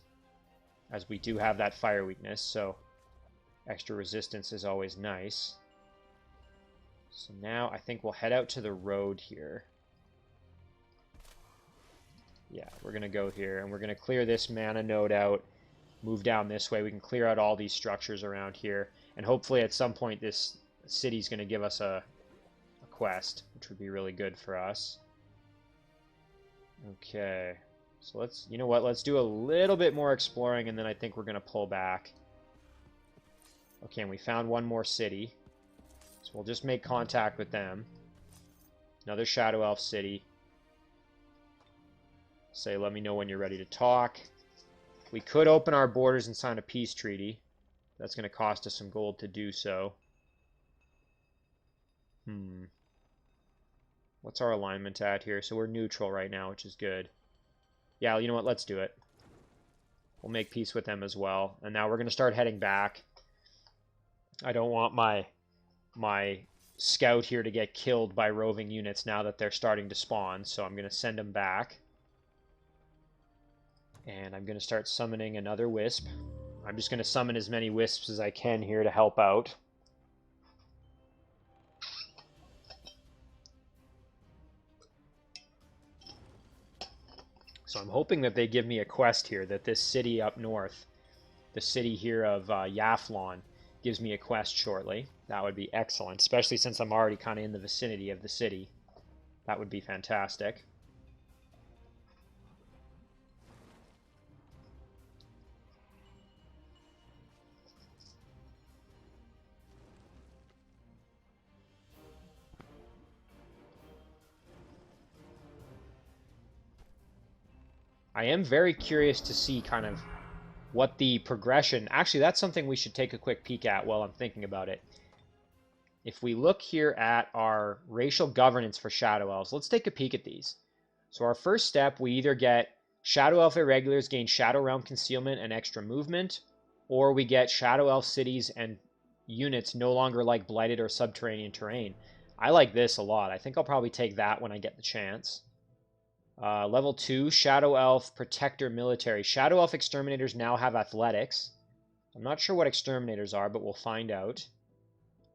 as we do have that fire weakness, so extra resistance is always nice. So now I think we'll head out to the road here. Yeah, we're going to go here, and we're going to clear this mana node out, move down this way. We can clear out all these structures around here, and hopefully at some point this city's going to give us a quest, which would be really good for us. Okay, so let's, you know what, let's do a little bit more exploring, and then I think we're going to pull back. Okay, and we found one more city, so we'll just make contact with them. Another Shadow Elf city. Say, let me know when you're ready to talk. We could open our borders and sign a peace treaty. That's going to cost us some gold to do so. What's our alignment at here? So we're neutral right now, which is good. Yeah, you know what? Let's do it. We'll make peace with them as well. And now we're going to start heading back. I don't want my scout here to get killed by roving units now that they're starting to spawn, so I'm going to send them back. And I'm going to start summoning another wisp. I'm just going to summon as many wisps as I can here to help out. So I'm hoping that they give me a quest here, that this city up north, the city here of Yaflon, gives me a quest shortly. That would be excellent, especially since I'm already kind of in the vicinity of the city. That would be fantastic. I am very curious to see kind of what the progression... Actually, that's something we should take a quick peek at while I'm thinking about it. If we look here at our racial governance for Shadow Elves, let's take a peek at these. So our first step, we either get Shadow Elf Irregulars gain Shadow Realm Concealment and extra movement, or we get Shadow Elf cities and units no longer like Blighted or Subterranean Terrain. I like this a lot. I think I'll probably take that when I get the chance. Level 2, Shadow Elf Protector Military. Shadow Elf Exterminators now have Athletics. I'm not sure what Exterminators are, but we'll find out.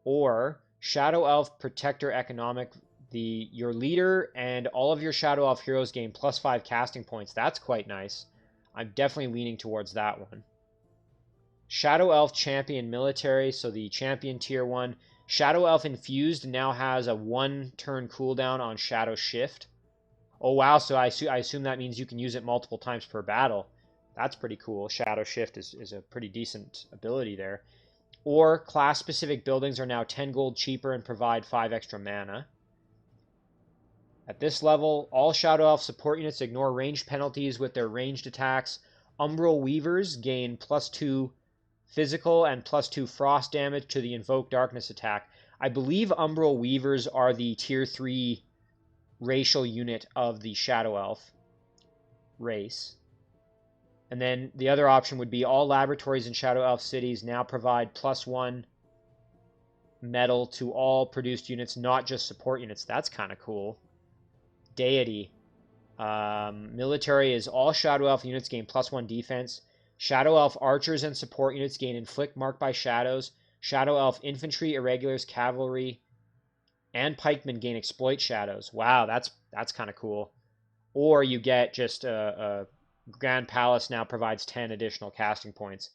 Or Shadow Elf Protector Economic. Your leader and all of your Shadow Elf heroes gain +5 casting points. That's quite nice. I'm definitely leaning towards that one. Shadow Elf Champion Military, so the Champion Tier 1. Shadow Elf Infused now has a 1-turn cooldown on Shadow Shift. Oh wow, so I assume that means you can use it multiple times per battle. That's pretty cool. Shadow Shift is a pretty decent ability there. Or class-specific buildings are now 10 gold cheaper and provide 5 extra mana. At this level, all Shadow Elf support units ignore ranged penalties with their ranged attacks. Umbral Weavers gain +2 physical and +2 frost damage to the Invoke Darkness attack. I believe Umbral Weavers are the Tier 3 racial unit of the Shadow Elf race. And then the other option would be all laboratories in Shadow Elf cities now provide +1 metal to all produced units, not just support units. That's kind of cool. Deity. Military is all Shadow Elf units gain +1 defense. Shadow Elf archers and support units gain inflict marked by shadows. Shadow Elf infantry, irregulars, cavalry, and pikemen gain exploit shadows. Wow, that's kind of cool. Or you get just a Grand Palace now provides 10 additional casting points.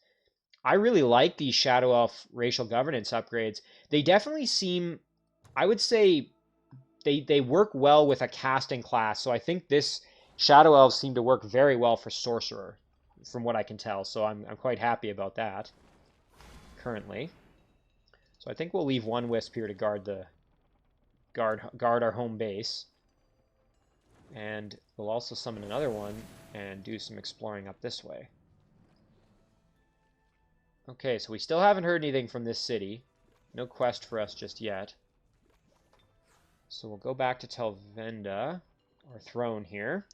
I really like these Shadow Elf racial governance upgrades. They definitely seem, I would say, they work well with a casting class. So I think this Shadow Elves seem to work very well for Sorcerer, from what I can tell. So I'm quite happy about that currently. So I think we'll leave one Wisp here to guard our home base. And we'll also summon another one and do some exploring up this way. Okay, so we still haven't heard anything from this city. No quest for us just yet. So we'll go back to Telvenda, our throne here.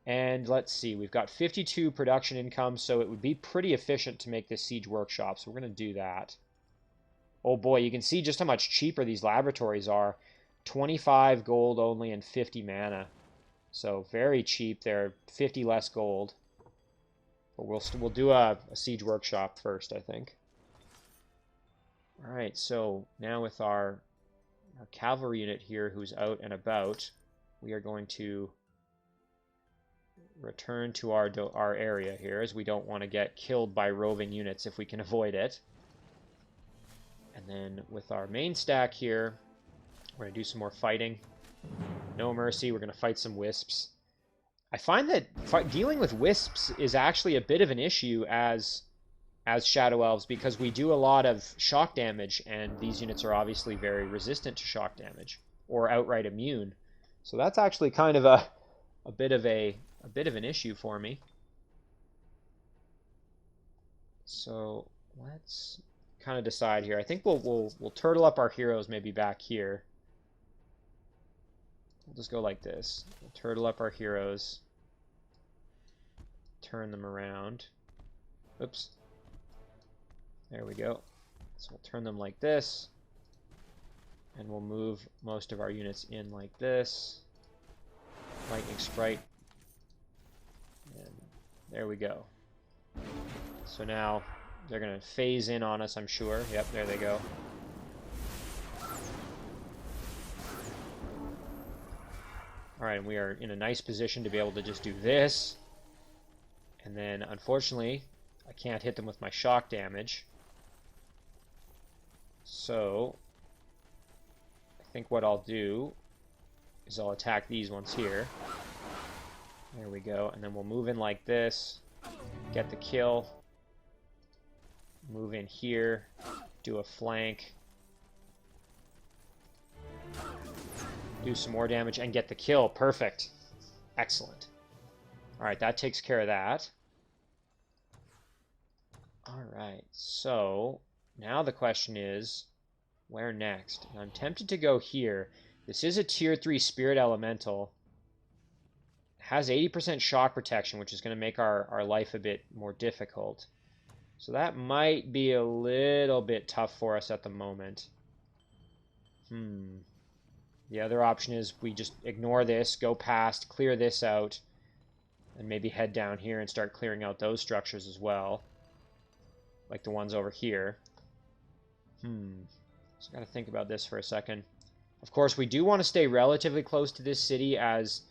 And let's see, we've got 52 production income, so it would be pretty efficient to make this siege workshop, so we're going to do that. Oh boy, you can see just how much cheaper these laboratories are. 25 gold only and 50 mana. So very cheap. They're 50 less gold. But we'll do a siege workshop first, I think. All right, so now with our cavalry unit here who's out and about, we are going to return to our area here, as we don't want to get killed by roving units if we can avoid it. And then with our main stack here, we're going to do some more fighting. No mercy, we're going to fight some wisps. I find that dealing with wisps is actually a bit of an issue as Shadow Elves, because we do a lot of shock damage, and these units are obviously very resistant to shock damage, or outright immune. So that's actually kind of a bit of an issue for me. So let's kind of decide here. I think we'll turtle up our heroes maybe back here. We'll just go like this. We'll turtle up our heroes. Turn them around. Oops. There we go. So we'll turn them like this. And we'll move most of our units in like this. Lightning Sprite. And there we go. So now they're going to phase in on us, I'm sure. Yep, there they go. Alright, and we are in a nice position to be able to just do this. And then, unfortunately, I can't hit them with my shock damage. So, I think what I'll do is I'll attack these ones here. There we go. And then we'll move in like this. Get the kill. Move in here. Do a flank. Do some more damage and get the kill. Perfect. Excellent. Alright, that takes care of that. Alright, so now the question is, where next? And I'm tempted to go here. This is a tier 3 spirit elemental. It has 80% shock protection, which is going to make our life a bit more difficult. So that might be a little bit tough for us at the moment. The other option is we just ignore this, go past, clear this out, and maybe head down here and start clearing out those structures as well. Like the ones over here. So I gotta think about this for a second. Of course, we do want to stay relatively close to this city, as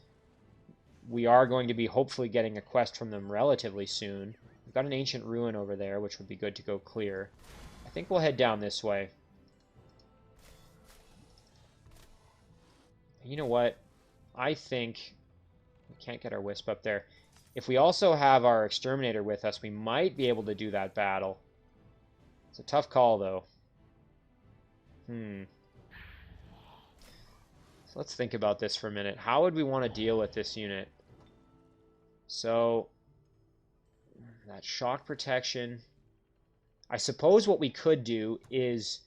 we are going to be hopefully getting a quest from them relatively soon. We've got an ancient ruin over there, which would be good to go clear. I think we'll head down this way. You know what? I think we can't get our wisp up there. If we also have our exterminator with us, we might be able to do that battle. It's a tough call, though. So let's think about this for a minute. How would we want to deal with this unit? So, that shock protection. I suppose what we could do is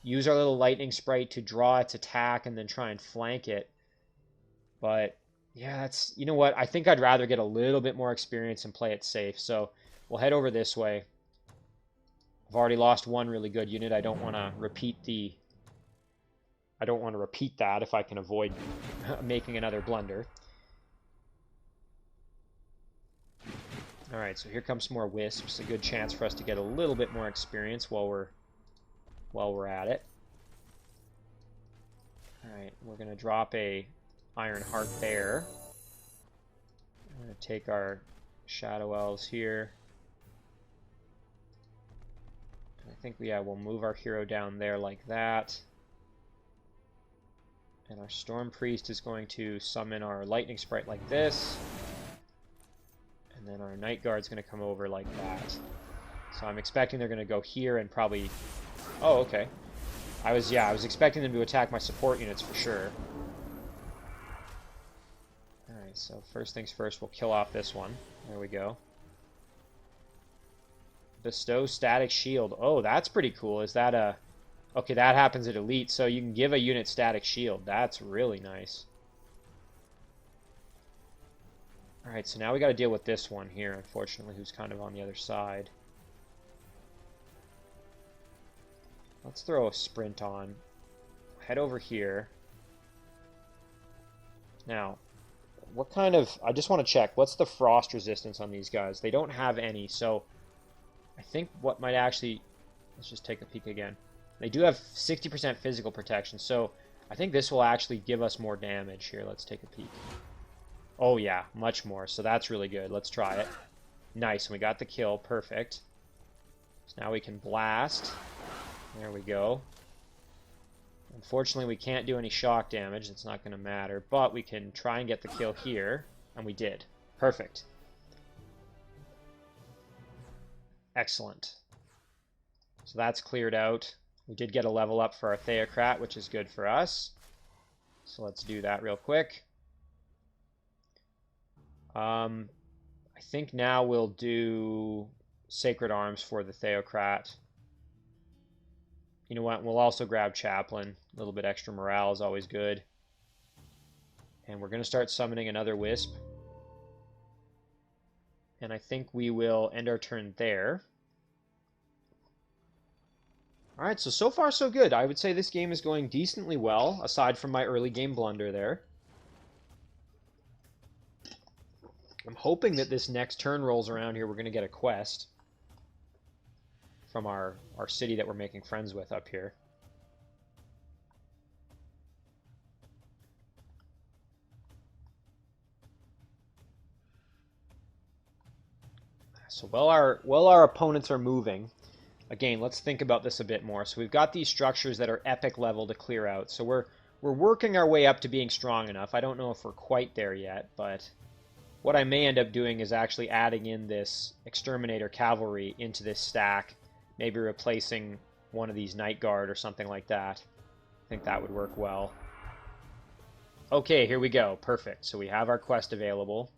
use our little lightning sprite to draw its attack and then try and flank it. But, yeah, that's... You know what? I think I'd rather get a little bit more experience and play it safe. So, we'll head over this way. I've already lost one really good unit. I don't want to repeat the... I don't want to repeat that if I can avoid making another blunder. Alright, so here comes some more wisps. A good chance for us to get a little bit more experience while we're at it. Alright, we're going to drop a Iron Heart there. I'm going to take our Shadow Elves here. I think, yeah, we'll move our hero down there like that. And our Storm Priest is going to summon our Lightning Sprite like this. And then our Night Guard's going to come over like that. So I'm expecting they're going to go here and probably... Oh, okay. I was expecting them to attack my support units for sure. Alright, so first things first, we'll kill off this one. There we go. Bestow static shield. Oh, that's pretty cool. Is that a... Okay, that happens at elite, so you can give a unit static shield. That's really nice. Alright, so now we got to deal with this one here, unfortunately, who's kind of on the other side. Let's throw a sprint on. Head over here. Now, what kind of... I just want to check. What's the frost resistance on these guys? They don't have any, so... I think what might actually... Let's just take a peek again. They do have 60% physical protection, so I think this will actually give us more damage. Here, let's take a peek. Oh yeah, much more, so that's really good. Let's try it. Nice, and we got the kill. Perfect. So now we can blast. There we go. Unfortunately, we can't do any shock damage. It's not going to matter, but we can try and get the kill here, and we did. Perfect. Excellent. So that's cleared out. We did get a level up for our Theocrat, which is good for us. So let's do that real quick. I think now we'll do Sacred Arms for the Theocrat. You know what? We'll also grab Chaplain. A little bit extra morale is always good. And we're going to start summoning another Wisp. And I think we will end our turn there. Alright, so far so good. I would say this game is going decently well, aside from my early game blunder there. I'm hoping that this next turn rolls around here, we're going to get a quest from our city that we're making friends with up here. So while our opponents are moving, again, let's think about this a bit more. So we've got these structures that are epic level to clear out. So we're working our way up to being strong enough. I don't know if we're quite there yet, but what I may end up doing is actually adding in this Exterminator Cavalry into this stack, maybe replacing one of these Night Guard or something like that. I think that would work well. Okay, here we go. Perfect. So we have our quest available.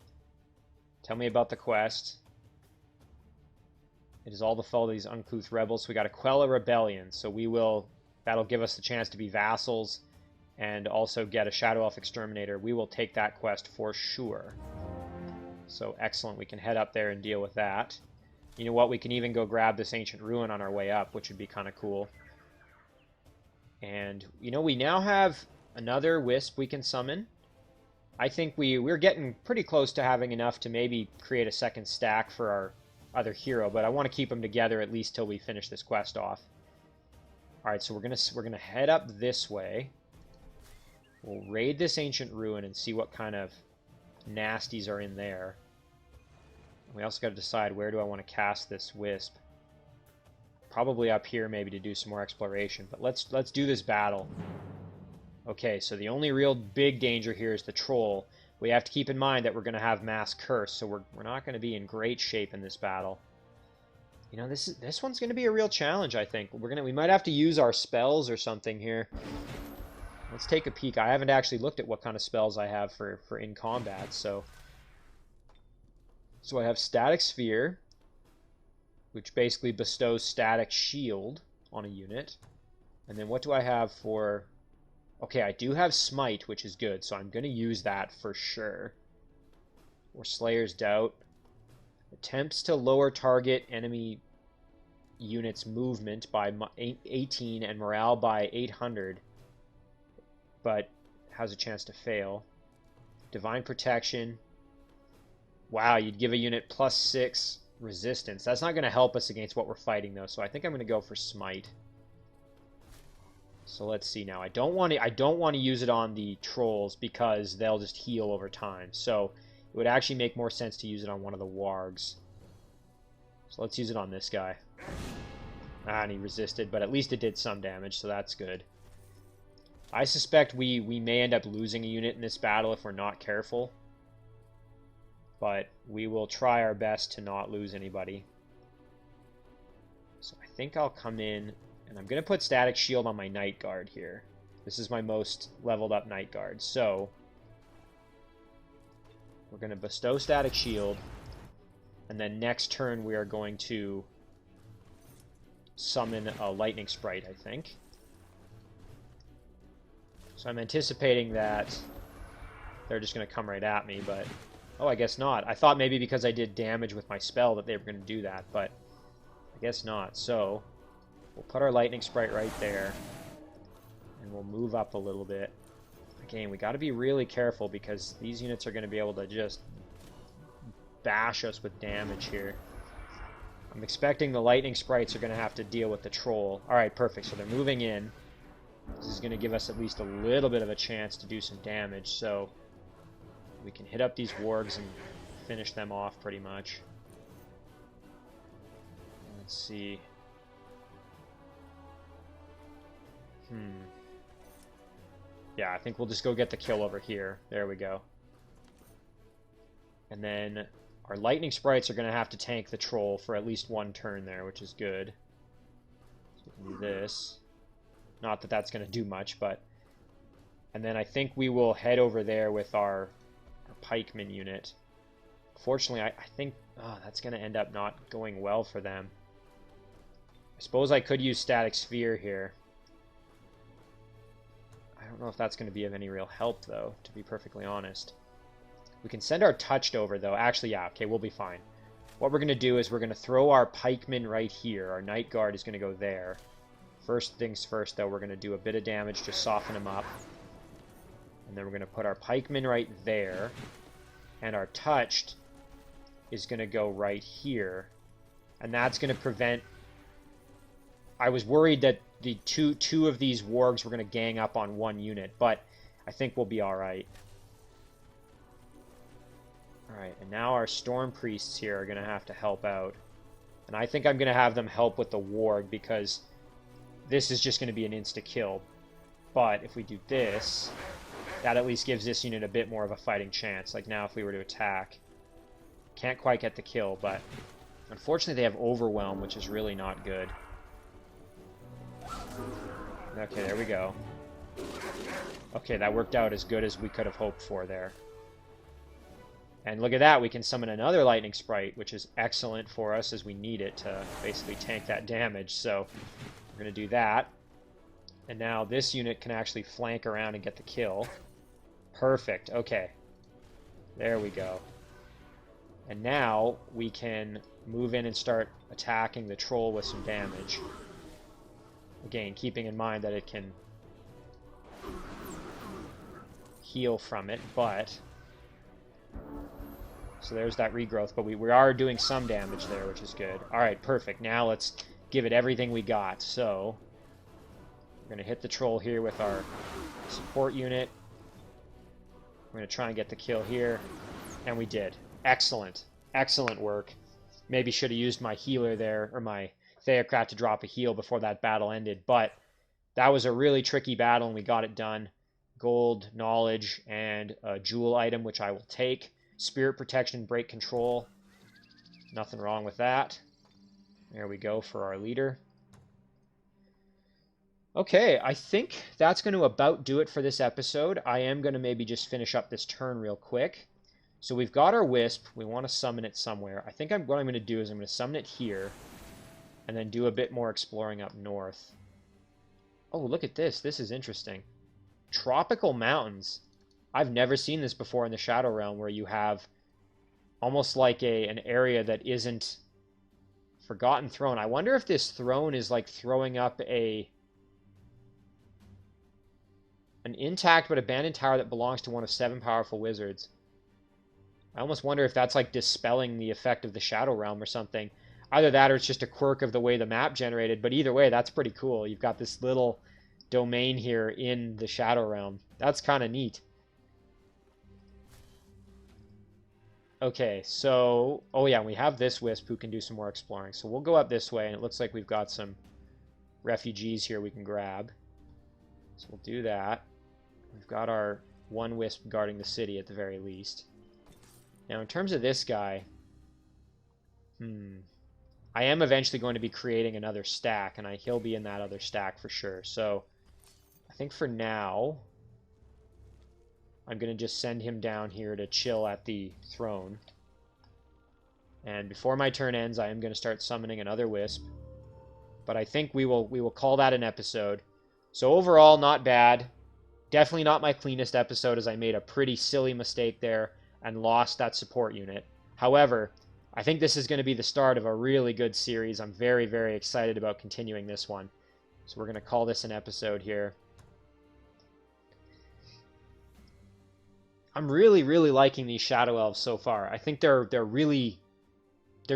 Tell me about the quest. It is all the fault of these uncouth rebels. So we got to quell a rebellion. So we will... That'll give us the chance to be vassals and also get a Shadow Elf Exterminator. We will take that quest for sure. So excellent. We can head up there and deal with that. You know what? We can even go grab this Ancient Ruin on our way up, which would be kind of cool. And, you know, we now have another Wisp we can summon. I think we're getting pretty close to having enough to maybe create a second stack for our other hero, but I want to keep them together at least till we finish this quest off. Alright, so we're gonna head up this way. We'll raid this Ancient Ruin and see what kind of nasties are in there. We also got to decide, where do I want to cast this Wisp? Probably up here maybe to do some more exploration, but let's do this battle. Okay, so the only real big danger here is the Troll. We have to keep in mind that we're going to have Mass Curse, so we're not going to be in great shape in this battle. You know, this one's going to be a real challenge, I think. We might have to use our spells or something here. Let's take a peek. I haven't actually looked at what kind of spells I have for in combat, so I have Static Sphere, which basically bestows Static Shield on a unit. And then what do I have for... Okay, I do have Smite, which is good, so I'm going to use that for sure. Or Slayer's Doubt. Attempts to lower target enemy units' movement by 18 and morale by 800, but has a chance to fail. Divine Protection. Wow, you'd give a unit +6 resistance. That's not going to help us against what we're fighting, though, so I think I'm going to go for Smite. So let's see now. I don't want to use it on the trolls because they'll just heal over time. So it would actually make more sense to use it on one of the wargs. So let's use it on this guy. Ah, and he resisted, but at least it did some damage, so that's good. I suspect we may end up losing a unit in this battle if we're not careful. But we will try our best to not lose anybody. So I think I'll come in, and I'm going to put Static Shield on my Night Guard here. This is my most leveled up Night Guard. So we're going to bestow Static Shield, and then next turn we are going to summon a lightning sprite, I think. So I'm anticipating that they're just going to come right at me, but... Oh, I guess not. I thought maybe because I did damage with my spell that they were going to do that, but I guess not. So, we'll put our lightning sprite right there, and we'll move up a little bit. Again, we got to be really careful because these units are going to be able to just bash us with damage here. I'm expecting the lightning sprites are going to have to deal with the troll. Alright, perfect. So they're moving in. This is going to give us at least a little bit of a chance to do some damage, so we can hit up these wargs and finish them off pretty much. Let's see. Yeah, I think we'll just go get the kill over here. There we go. And then our lightning sprites are going to have to tank the troll for at least one turn there, which is good. So we can do this. Not that that's going to do much, but... And then I think we will head over there with our Pikemen unit. Fortunately, I think that's going to end up not going well for them. I suppose I could use Static Sphere here. I don't know if that's going to be of any real help, though, to be perfectly honest. We can send our Touched over, though. Actually, yeah, okay, we'll be fine. What we're going to do is we're going to throw our Pikemen right here. Our Night Guard is going to go there. First things first, though, we're going to do a bit of damage to soften them up. And then we're going to put our Pikemen right there. And our Touched is going to go right here. And that's going to prevent... I was worried that the two of these wargs were going to gang up on one unit, but I think we'll be alright. Alright, and now our Storm Priests here are going to have to help out. And I think I'm going to have them help with the warg, because this is just going to be an insta-kill. But if we do this... that at least gives this unit a bit more of a fighting chance. Like now if we were to attack. Can't quite get the kill, but unfortunately they have Overwhelm, which is really not good. Okay, there we go. Okay, that worked out as good as we could have hoped for there. And look at that, we can summon another Lightning Sprite, which is excellent for us as we need it to basically tank that damage. So we're going to do that. And now this unit can actually flank around and get the kill. Perfect. Okay. There we go. And now we can move in and start attacking the troll with some damage. Again, keeping in mind that it can heal from it, but... So there's that regrowth, but we are doing some damage there, which is good. Alright, perfect. Now let's give it everything we got. So, we're going to hit the troll here with our support unit. We're going to try and get the kill here. And we did. Excellent. Excellent work. Maybe should have used my healer there, or my Theocrat to drop a heal before that battle ended. But that was a really tricky battle, and we got it done. Gold, knowledge, and a jewel item, which I will take. Spirit protection, break control. Nothing wrong with that. There we go for our leader. Okay, I think that's going to about do it for this episode. I am going to maybe just finish up this turn real quick. So we've got our Wisp. We want to summon it somewhere. I think what I'm going to do is I'm going to summon it here. And then do a bit more exploring up north. Oh, look at this. This is interesting. Tropical mountains. I've never seen this before in the Shadow Realm, where you have almost like an area that isn't Forgotten Throne. I wonder if this throne is like throwing up an intact but abandoned tower that belongs to one of 7 powerful wizards. I almost wonder if that's like dispelling the effect of the Shadow Realm or something. Either that or it's just a quirk of the way the map generated, but either way, that's pretty cool. You've got this little domain here in the Shadow Realm. That's kind of neat. Okay, so... Oh yeah, we have this Wisp who can do some more exploring. So we'll go up this way, and it looks like we've got some refugees here we can grab. So we'll do that. We've got our one Wisp guarding the city at the very least. Now, in terms of this guy... I am eventually going to be creating another stack, and he'll be in that other stack for sure. So, I think for now, I'm going to just send him down here to chill at the throne. And before my turn ends, I am going to start summoning another Wisp. but I think we will call that an episode. So overall, not bad. Definitely not my cleanest episode, as I made a pretty silly mistake there and lost that support unit. However, I think this is going to be the start of a really good series. I'm very, very excited about continuing this one. So we're going to call this an episode here. I'm really, really liking these Shadow Elves so far. I think they're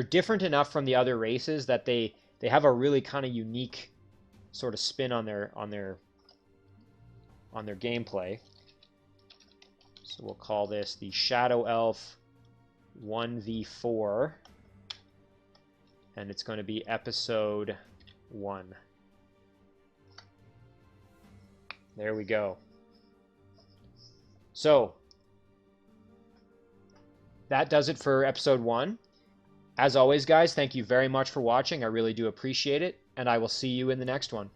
different enough from the other races that they have a really kind of unique sort of spin on their gameplay. So we'll call this the Shadow Elf 1v4, and it's going to be episode 1. There we go. So that does it for episode 1. As always, guys, thank you very much for watching. I really do appreciate it, and I will see you in the next one.